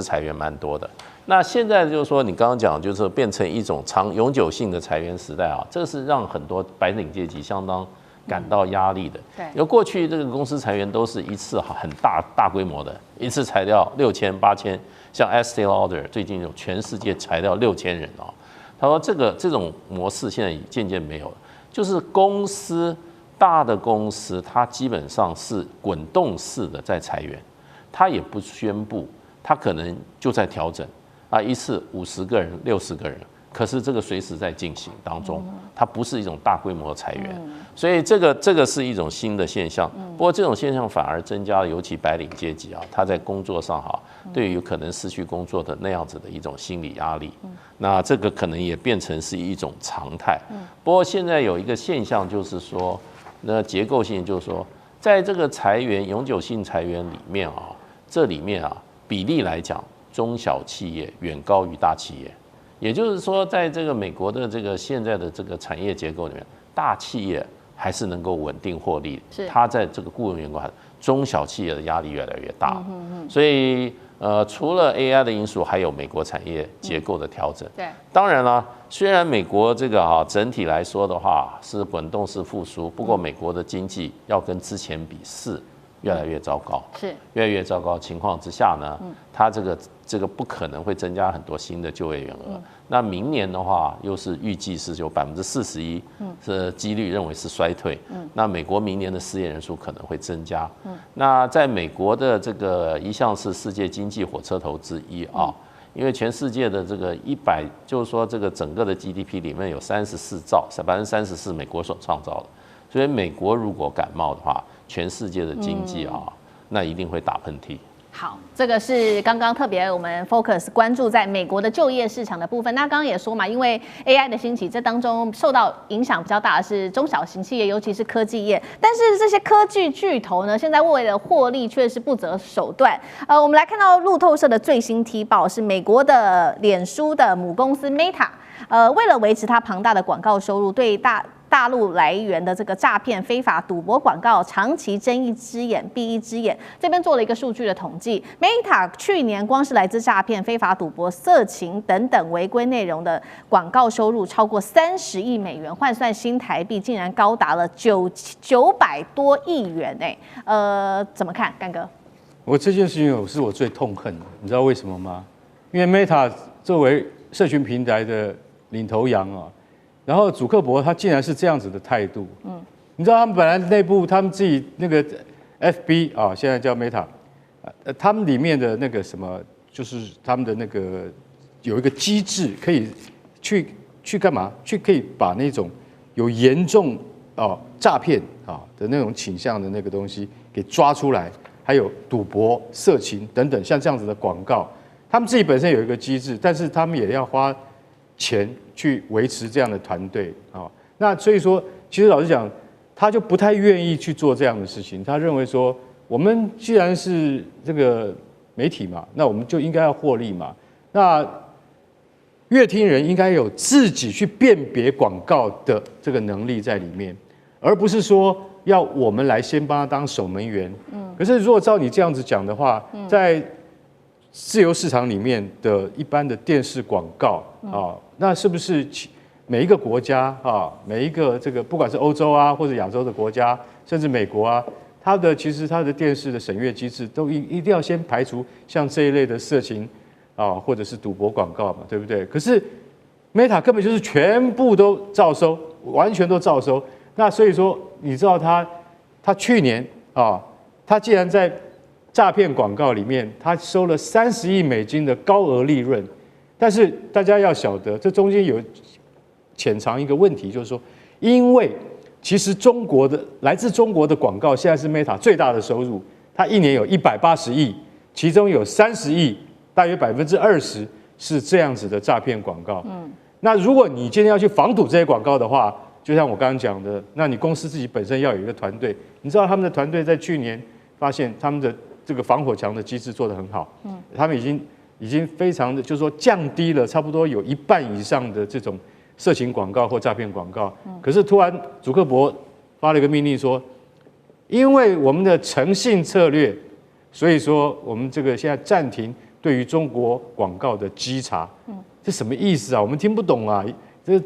裁员蛮多的。那现在就是说，你刚刚讲就是变成一种永久性的裁员时代啊，这是让很多白领阶级相当感到压力的。对，因为过去这个公司裁员都是一次很大规模的，一次裁掉6000、8000，像 Estee Lauder 最近有全世界裁掉6000人啊。他说这种模式现在渐渐没有了，就是大的公司它基本上是滚动式的在裁员，它也不宣布，它可能就在调整啊，一次50个人、60个人。可是这个随时在进行当中，它不是一种大规模的裁员，所以这个是一种新的现象。不过这种现象反而增加了，尤其白领阶级啊，他在工作上对于可能失去工作的那样子的一种心理压力，那这个可能也变成是一种常态。不过现在有一个现象就是说，那结构性就是说，在这个永久性裁员里面啊，这里面比例来讲，中小企业远高于大企业。也就是说，在这个美国的这个现在的这个产业结构里面，大企业还是能够稳定获利，它在这个雇佣员工，中小企业的压力越来越大。所以除了 AI 的因素，还有美国产业结构的调整。对，当然了，虽然美国这个整体来说的话是滚动式复苏，不过美国的经济要跟之前比越来越糟糕，越来越糟糕情况之下呢，它这个不可能会增加很多新的就业员额。那明年的话，又是预计是有41%是几率认为是衰退。那美国明年的失业人数可能会增加。那在美国的这个一向是世界经济火车头之一啊，因为全世界的这个就是说这个整个的 GDP 里面有34兆，34%美国所创造的，所以美国如果感冒的话，全世界的经济那一定会打喷嚏。好，这个是刚刚特别我们 focus 关注在美国的就业市场的部分。那刚刚也说嘛，因为 AI 的兴起，这当中受到影响比较大的是中小型企业，尤其是科技业。但是这些科技巨头呢，现在为了获利却是不择手段。我们来看到路透社的最新踢爆是美国的脸书的母公司 Meta，为了维持它庞大的广告收入，对大陆来源的这个诈骗、非法赌博广告长期睁一只眼闭一只眼。这边做了一个数据的统计 ，Meta 去年光是来自诈骗、非法赌博、色情等等违规内容的广告收入超过30亿美元，换算新台币竟然高达了900多亿元怎么看，干哥？我这件事情是我最痛恨的，你知道为什么吗？因为 Meta 作为社群平台的领头羊然后祖克伯他竟然是这样子的态度，你知道他们本来内部他们自己那个 FB 现在叫 Meta，他们里面的那个什么，就是他们的那个有一个机制可以去干嘛？可以把那种有严重诈骗的那种倾向的那个东西给抓出来，还有赌博、色情等等像这样子的广告，他们自己本身有一个机制，但是他们也要花钱去维持这样的团队那所以说，其实老实讲，他就不太愿意去做这样的事情。他认为说，我们既然是这个媒体嘛，那我们就应该要获利嘛。那乐听人应该有自己去辨别广告的这个能力在里面，而不是说要我们来先帮他当守门员。可是如果照你这样子讲的话，在自由市场里面的一般的电视广告那是不是每一个国家每一个这个不管是欧洲或者亚洲的国家，甚至美国其实它的电视的审阅机制都一定要先排除像这一类的色情或者是赌博广告嘛，对不对？可是 Meta 根本就是全部都照收，完全都照收。那所以说，你知道他去年他竟然在诈骗广告里面，他收了30亿美金的高额利润，但是大家要晓得，这中间有潜藏一个问题，就是说，因为其实来自中国的广告现在是 Meta 最大的收入，它一年有180亿，其中有30亿，大约20%是这样子的诈骗广告。那如果你今天要去防堵这些广告的话，就像我刚刚讲的，那你公司自己本身要有一个团队，你知道他们的团队在去年发现他们的这个防火墙的机制做得很好，他们已经非常的，就是说降低了差不多有1半以上的这种色情广告或诈骗广告。可是突然祖克伯发了一个命令说，因为我们的诚信策略，所以说我们这个现在暂停对于中国广告的稽查。这什么意思啊？我们听不懂啊，这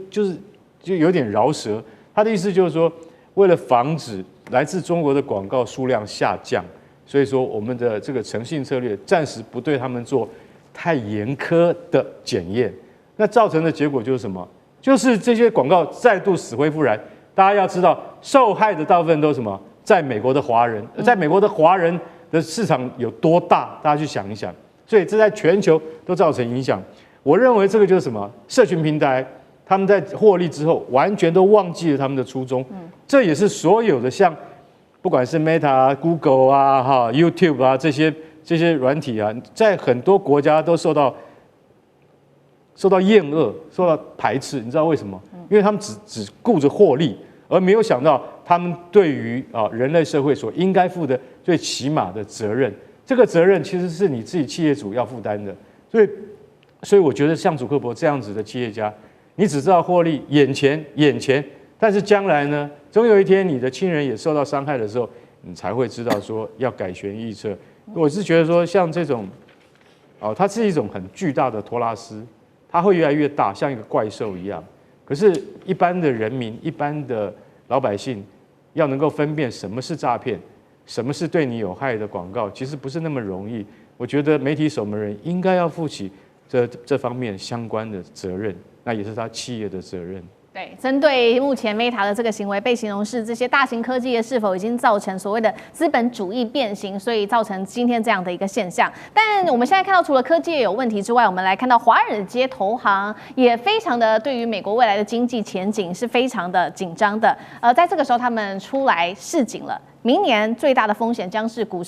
就有点饶舌。他的意思就是说，为了防止来自中国的广告数量下降，所以说我们的这个诚信策略暂时不对他们做太严苛的检验。那造成的结果就是什么？就是这些广告再度死灰复燃。大家要知道，受害的大部分都是什么？在美国的华人，在美国的华人的市场有多大？大家去想一想。所以这在全球都造成影响。我认为这个就是什么？社群平台他们在获利之后，完全都忘记了他们的初衷。这也是所有的像不管是 Meta 啊、Google 啊、YouTube 啊这些软体啊，在很多国家都受到厌恶、受到排斥。你知道为什么？因为他们只顾着获利，而没有想到他们对于人类社会所应该负的最起码的责任。这个责任其实是你自己企业主要负担的。所以我觉得像祖克伯这样子的企业家，你只知道获利眼前，但是将来呢，总有一天你的亲人也受到伤害的时候，你才会知道说要改弦易辙。我是觉得说像这种，它是一种很巨大的托拉斯，它会越来越大，像一个怪兽一样。可是，一般的人民、一般的老百姓，要能够分辨什么是诈骗，什么是对你有害的广告，其实不是那么容易。我觉得媒体守门人应该要负起这方面相关的责任，那也是他企业的责任。对，针对目前 Meta 的这个行为，被形容是这些大型科技业是否已经造成所谓的资本主义变形，所以造成今天这样的一个现象。但我们现在看到，除了科技业有问题之外，我们来看到华尔街投行也非常的对于美国未来的经济前景是非常的紧张的。在这个时候，他们出来示警了。明年最大的风险将是股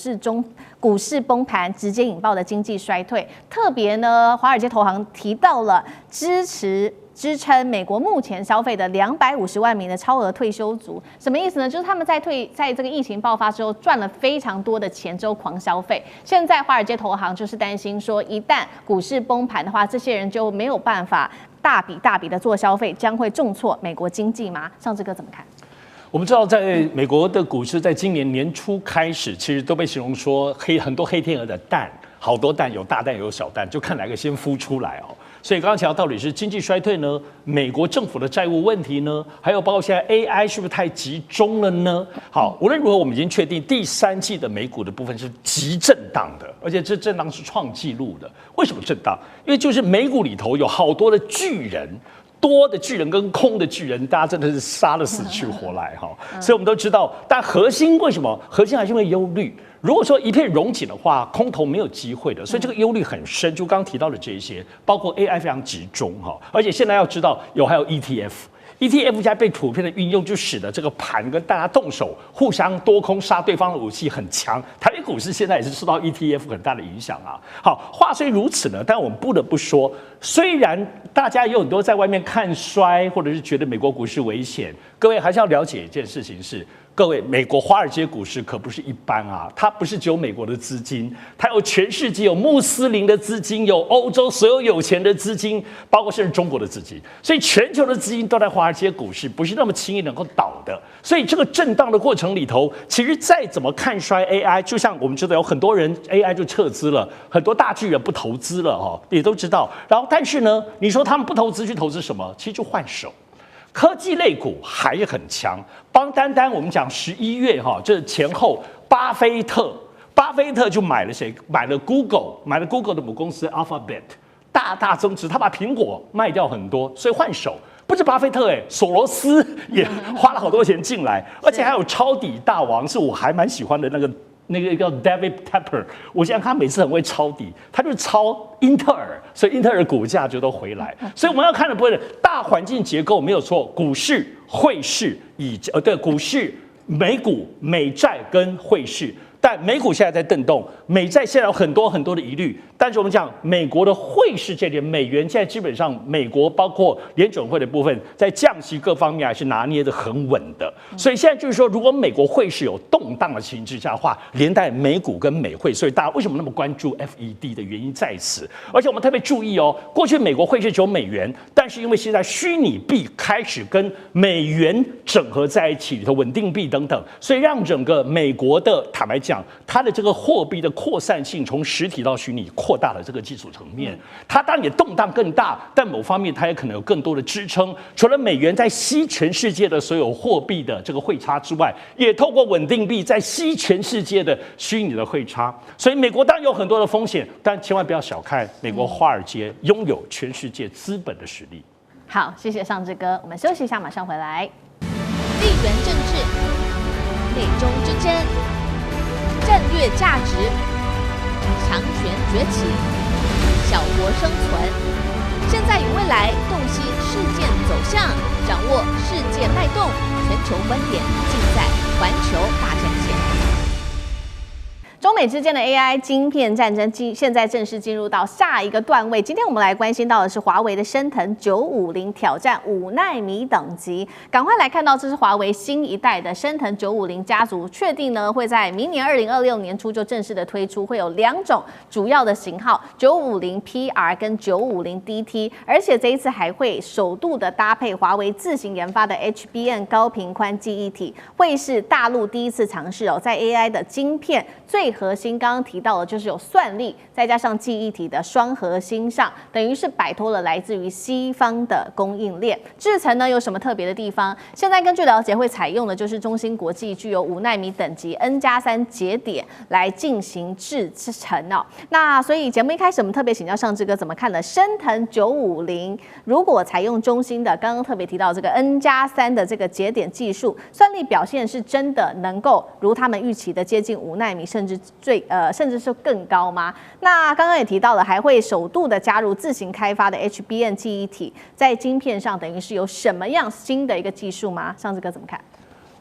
市崩盘，直接引爆的经济衰退。特别呢，华尔街投行提到了支撑美国目前消费的250万名的超额退休族，什么意思呢？就是他们在这个疫情爆发之后赚了非常多的钱之后狂消费。现在华尔街投行就是担心说，一旦股市崩盘的话，这些人就没有办法大笔的做消费，将会重挫美国经济吗？上志哥怎么看？我们知道，在美国的股市，在今年年初开始，其实都被形容说很多黑天鹅的蛋，好多蛋，有大蛋有小蛋，就看哪个先孵出来哦。所以刚刚讲到底是经济衰退呢，美国政府的债务问题呢，还有包括现在 AI 是不是太集中了呢？好，无论如何，我们已经确定第三季的美股的部分是极震荡的，而且这震荡是创纪录的。为什么震荡？因为就是美股里头有好多的巨人。多的巨人跟空的巨人，大家真的是杀得死去活来哈，所以我们都知道，但核心为什么？核心还是因为忧虑。如果说一片荣景的话，空头没有机会的，所以这个忧虑很深。就刚刚提到的这些，包括 AI 非常集中哈，而且现在要知道还有 ETF 现在被普遍的运用，就使得这个盘跟大家动手，互相多空杀对方的武器很强。台北股市现在也是受到 ETF 很大的影响啊。好，话虽如此呢，但我们不得不说，虽然大家也有很多在外面看衰，或者是觉得美国股市危险，各位还是要了解一件事情是。各位，美国华尔街股市可不是一般啊，它不是只有美国的资金，它有全世界有穆斯林的资金，有欧洲所有有钱的资金，包括甚至中国的资金，所以全球的资金都在华尔街股市，不是那么轻易能够倒的。所以这个震荡的过程里头，其实再怎么看衰 AI， 就像我们知道有很多人 AI 就撤资了，很多大巨人不投资了哈，也都知道。然后但是呢，你说他们不投资去投资什么？其实就换手。科技类股还很强，单我们讲11月哈，这前后巴菲特就买了谁？买了 Google 的母公司 Alphabet， 大增值，他把苹果卖掉很多，所以换手。不止巴菲特索罗斯也花了好多钱进来，而且还有抄底大王，是我还蛮喜欢的那个叫 David Tepper， 我想他每次很会抄底，他就是抄英特尔，所以英特尔股价就都回来。所以我们要看的不是大环境结构没有错，股市、汇市股市、美股、美债跟汇市。但美股现在在震动，美债现在有很多的疑虑。但是我们讲美国的汇市这点，美元现在基本上美国包括联准会的部分，在降息各方面还是拿捏得很稳的。所以现在就是说，如果美国汇市有动荡的情形之下的话，连带美股跟美汇，所以大家为什么那么关注 FED 的原因在此。而且我们特别注意哦，过去美国汇市只有美元，但是因为现在虚拟币开始跟美元整合在一起里头，稳定币等等，所以让整个美国的坦白讲。讲，它的这个货币的扩散性从实体到虚拟扩大了这个技术层面，它当然也动荡更大，但某方面它也可能有更多的支撑。除了美元在吸全世界的所有货币的这个汇差之外，也透过稳定币在吸全世界的虚拟的汇差。所以美国当然有很多的风险，但千万不要小看美国华尔街拥有全世界资本的实力。好，谢谢尚志哥，我们休息一下，马上回来。地缘政治、美中之争、战略价值、强权崛起、小国生存，现在与未来洞悉事件走向，掌握世界脉动，全球观点尽在环球大战线。中美之间的 AI 晶片战争现在正式进入到下一个段位。今天我们来关心到的是华为的升腾950挑战5奈米等级。赶快来看到，这是华为新一代的升腾950家族，确定呢会在明年2026年初就正式的推出，会有2种主要的型号，950PR 跟950DT，而且这一次还会首度的搭配华为自行研发的 HBM 高频宽记忆体，会是大陆第一次尝试哦，在 AI 的晶片最核心刚刚提到的就是有算力，再加上记忆体的双核心上，等于是摆脱了来自于西方的供应链。制程呢有什么特别的地方？现在根据了解，会采用的就是中芯国际具有5奈米等级 N+3 节点来进行制程哦。那所以节目一开始我们特别请教尚志哥怎么看的升腾950，如果采用中芯的刚刚特别提到这个 N+3 的这个节点技术，算力表现是真的能够如他们预期的接近5奈米，甚至是更高吗？那刚刚也提到了，还会首度的加入自行开发的 HBM 记忆体，在晶片上等于是有什么样新的一个技术吗？尚志哥怎么看？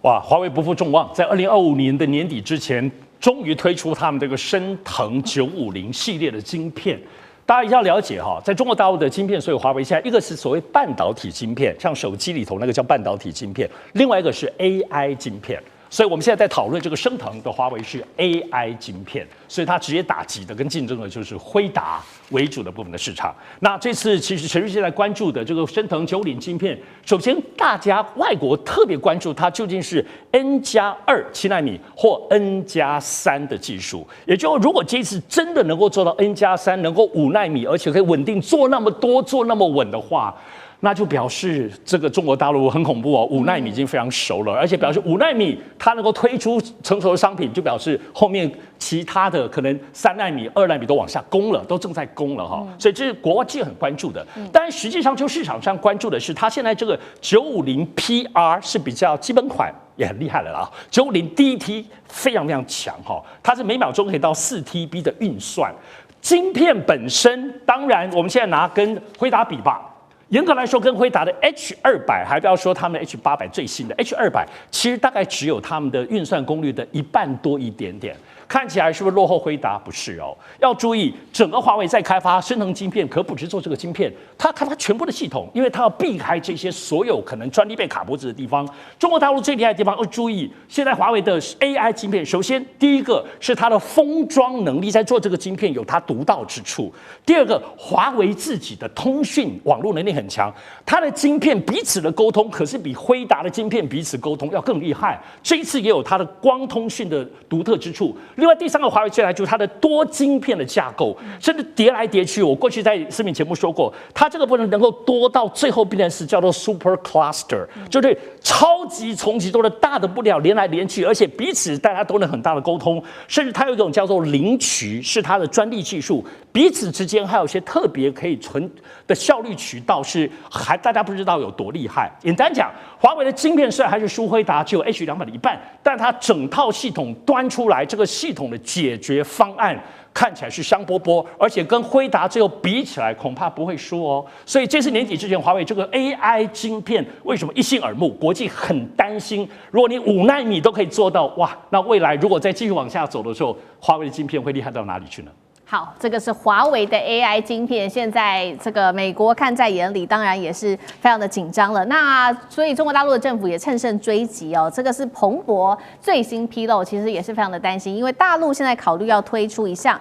哇，华为不负众望，在2025年的年底之前，终于推出他们这个升腾950系列的晶片。大家一定要了解哈，在中国大陆的晶片，所以华为现在一个是所谓半导体晶片，像手机里头那个叫半导体晶片，另外一个是 AI 晶片。所以我们现在在讨论这个升腾的华为是 AI 晶片，所以它直接打击的跟竞争的就是辉达为主的部分的市场。那这次其实全世界在关注的这个升腾950晶片，首先大家外国特别关注它究竟是 N+2 7奈米或 N+3 的技术，也就是如果这次真的能够做到 N+3 能够5奈米，而且可以稳定做那么多做那么稳的话，那就表示这个中国大陆很恐怖哦，5奈米已经非常熟了，而且表示5奈米它能够推出成熟的商品，就表示后面其他的可能3奈米、2奈米都往下攻了，都正在攻了哈。所以这是国际很关注的。但实际上就市场上关注的是，它现在这个950PR 是比较基本款，也很厉害了啦。950DT 非常非常强哈，它是每秒钟可以到4TB 的运算。晶片本身，当然我们现在拿跟辉达比吧。严格来说，跟辉达的 H200，还不要说他们的 H800 最新的 H200，其实大概只有他们的运算功率的1半多一点点。看起来是不是落后辉达？不是哦，要注意，整个华为在开发升腾晶片，可不只做这个晶片，它开发全部的系统，因为它要避开这些所有可能专利被卡脖子的地方。中国大陆最厉害的地方要注意，现在华为的 AI 晶片，首先第一个是它的封装能力，在做这个晶片有它独到之处；第二个，华为自己的通讯网络能力很强，它的晶片彼此的沟通，可是比辉达的晶片彼此沟通要更厉害。这一次也有它的光通讯的独特之处。另外第3个华为最来就是它的多晶片的架构，甚至叠来叠去。我过去在视频节目说过，它这个不能够多到最后变成是叫做 super cluster， 就是超级重级多的大的不了，连来连去，而且彼此大家都能很大的沟通。甚至它有一种叫做零渠，是它的专利技术，彼此之间还有一些特别可以存的效率渠道，是还大家不知道有多厉害。简单讲，华为的晶片虽然还是输辉达，只有 H200的1半，但它整套系统端出来，这个系统的解决方案看起来是香饽饽，而且跟辉达最后比起来，恐怕不会输哦。所以这次年底之前，华为这个 AI 晶片为什么一新耳目？国际很担心，如果你5奈米都可以做到，哇，那未来如果再继续往下走的时候，华为的晶片会厉害到哪里去呢？好，这个是华为的 AI 晶片，现在这个美国看在眼里，当然也是非常的紧张了。那所以中国大陆的政府也乘胜追击哦，这个是彭博最新披露，其实也是非常的担心，因为大陆现在考虑要推出一项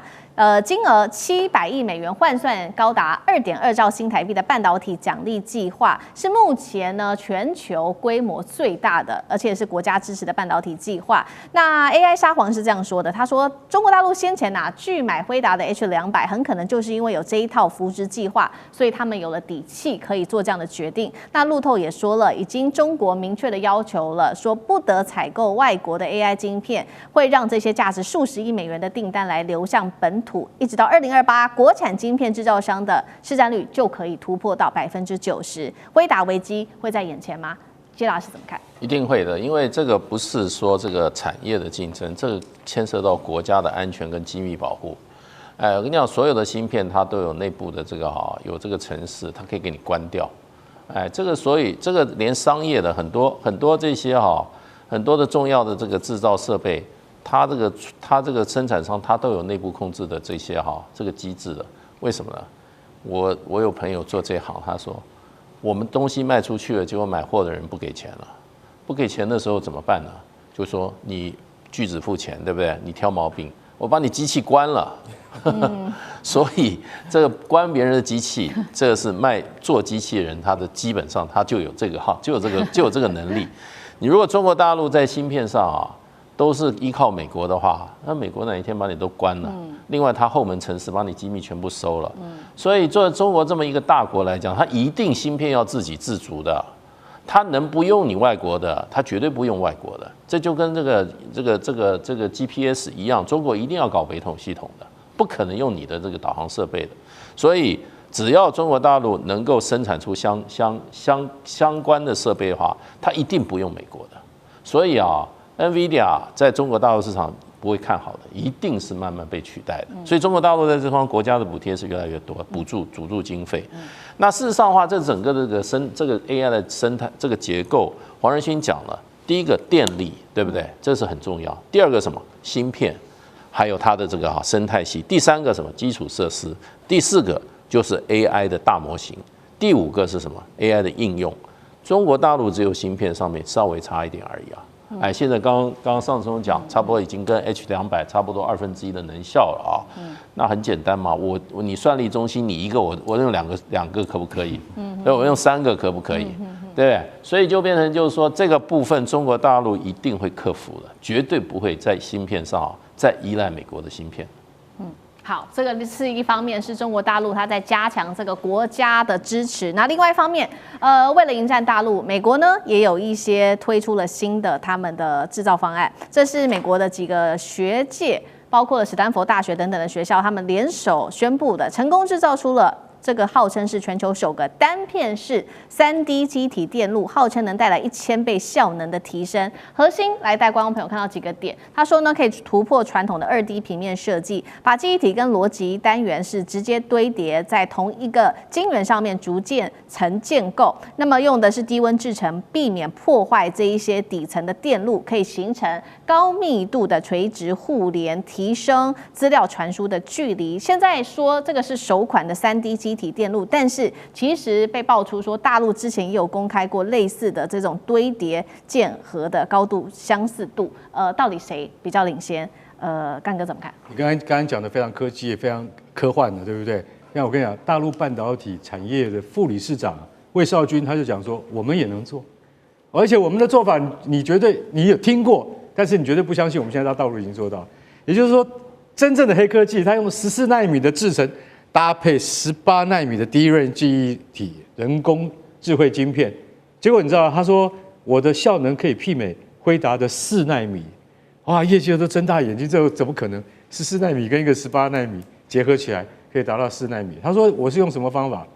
金额700亿美元，换算高达2.2兆新台币的半导体奖励计划，是目前呢全球规模最大的，而且是国家支持的半导体计划。那 AI 沙皇是这样说的，他说中国大陆先前拒买辉达的 H200，很可能就是因为有这一套扶植计划，所以他们有了底气可以做这样的决定。那路透也说了，已经中国明确的要求了，说不得采购外国的 AI 晶片，会让这些价值数十亿美元的订单来流向本土，一直到2028，国产晶片制造商的市占率就可以突破到90%。辉达危机会在眼前吗？谢老师怎么看？一定会的，因为这个不是说这个产业的竞争，这个牵涉到国家的安全跟机密保护。我跟你讲，所有的芯片它都有内部的这个有这个程式，它可以给你关掉。这个所以这个连商业的很多这些很多的重要的这个制造设备。它这个生产商，它都有内部控制的这些这个机制的，为什么呢？我有朋友做这行，他说我们东西卖出去了，结果买货的人不给钱了，不给钱的时候怎么办呢？就说你拒止付钱，对不对？你挑毛病，我把你机器关了。所以这个关别人的机器，这个是做机器人，他的基本上他就有这个能力。你如果中国大陆在芯片上都是依靠美国的话，那美国哪一天把你都关了？另外，它后门程式把你机密全部收了。所以，作为中国这么一个大国来讲，它一定芯片要自给自足的。它能不用你外国的，它绝对不用外国的。这就跟这个 GPS 一样，中国一定要搞北统系统的，不可能用你的这个导航设备的。所以，只要中国大陆能够生产出相关的设备的话，它一定不用美国的。所以NVIDIA 在中国大陆市场不会看好的，一定是慢慢被取代的。所以中国大陆在这方面国家的补贴是越来越多，补助经费。那事实上的话，这整个这个 AI 的生态这个结构，黄仁勋讲了，第一个电力，对不对？这是很重要。第二个什么？芯片，还有它的这个生态系。第三个什么？基础设施。第四个就是 AI 的大模型。第五个是什么 ？AI 的应用。中国大陆只有芯片上面稍微差一点而已现在刚刚上次讲，差不多已经跟 H200差不多1/2的能效了那很简单嘛，你算力中心你一个，我用两个可不可以？我用3个可不可以？对不对？所以就变成就是说，这个部分中国大陆一定会克服的，绝对不会在芯片上再依赖美国的芯片。好，这个是一方面，是中国大陆它在加强这个国家的支持。那另外一方面，为了迎战大陆，美国呢也有一些推出了新的他们的制造方案。这是美国的几个学界，包括了史丹佛大学等等的学校，他们联手宣布的，成功制造出了这个号称是全球首个单片式3D 基体电路，号称能带来1000倍效能的提升。核心来带观众朋友看到几个点，他说呢，可以突破传统的2D 平面设计，把记忆体跟逻辑单元是直接堆叠在同一个晶圆上面，逐渐层建构。那么用的是低温制程，避免破坏这一些底层的电路，可以形成高密度的垂直互联，提升资料传输的距离。现在说这个是首款的3D 基体电路，但是其实被爆出说大陆之前也有公开过类似的这种堆叠建合的高度相似度，到底谁比较领先？干哥怎么看？你刚刚讲的非常科技，也非常科幻的，对不对？那我跟你讲，大陆半导体产业的副理事长魏少军他就讲说，我们也能做，而且我们的做法你有听过，但是你绝对不相信，我们现在到大陆已经做到。也就是说，真正的黑科技，它用14奈米的制程搭配18奈米的DRAM记忆体人工智慧晶片，结果你知道，他说我的效能可以媲美辉达的4奈米，哇，业界都睁大眼睛，这怎么可能？14奈米跟一个18奈米结合起来可以达到4奈米。他说我是用什么方法？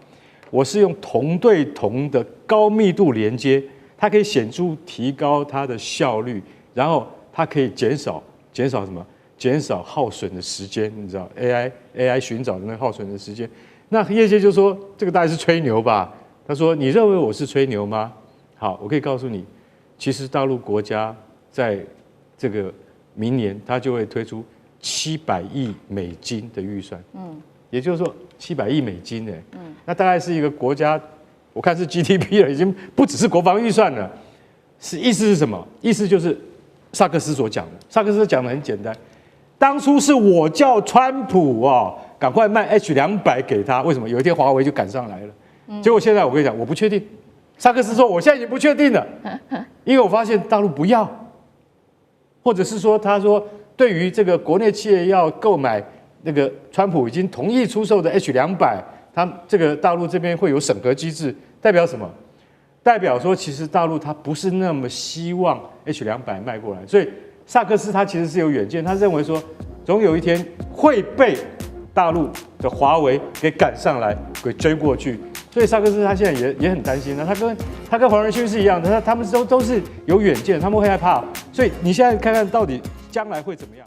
我是用铜对铜的高密度连接，它可以显著提高它的效率，然后它可以减少什么？减少耗损的时间，你知道 AI 寻找的那耗损的时间。那业界就说这个大概是吹牛吧？他说你认为我是吹牛吗？好，我可以告诉你，其实大陆国家在这个明年它就会推出700亿美金的预算，也就是说700亿美金那大概是一个国家，我看是 GDP 了，已经不只是国防预算了。意思是什么？意思就是萨克斯所讲的，萨克斯讲的很简单。当初是我叫川普赶快卖 H200给他，为什么？有一天华为就赶上来了。结果现在我跟你讲，我不确定。萨克斯说我现在已经不确定了，因为我发现大陆不要，或者是说他说对于这个国内企业要购买那个川普已经同意出售的 H200，他这个大陆这边会有审核机制，代表什么？代表说其实大陆他不是那么希望 H200卖过来，所以萨克斯他其实是有远见，他认为说总有一天会被大陆的华为给赶上来，给追过去。所以萨克斯他现在也很担心，他跟黄仁勋是一样的，他们都是有远见，他们会害怕。所以你现在看看到底将来会怎么样？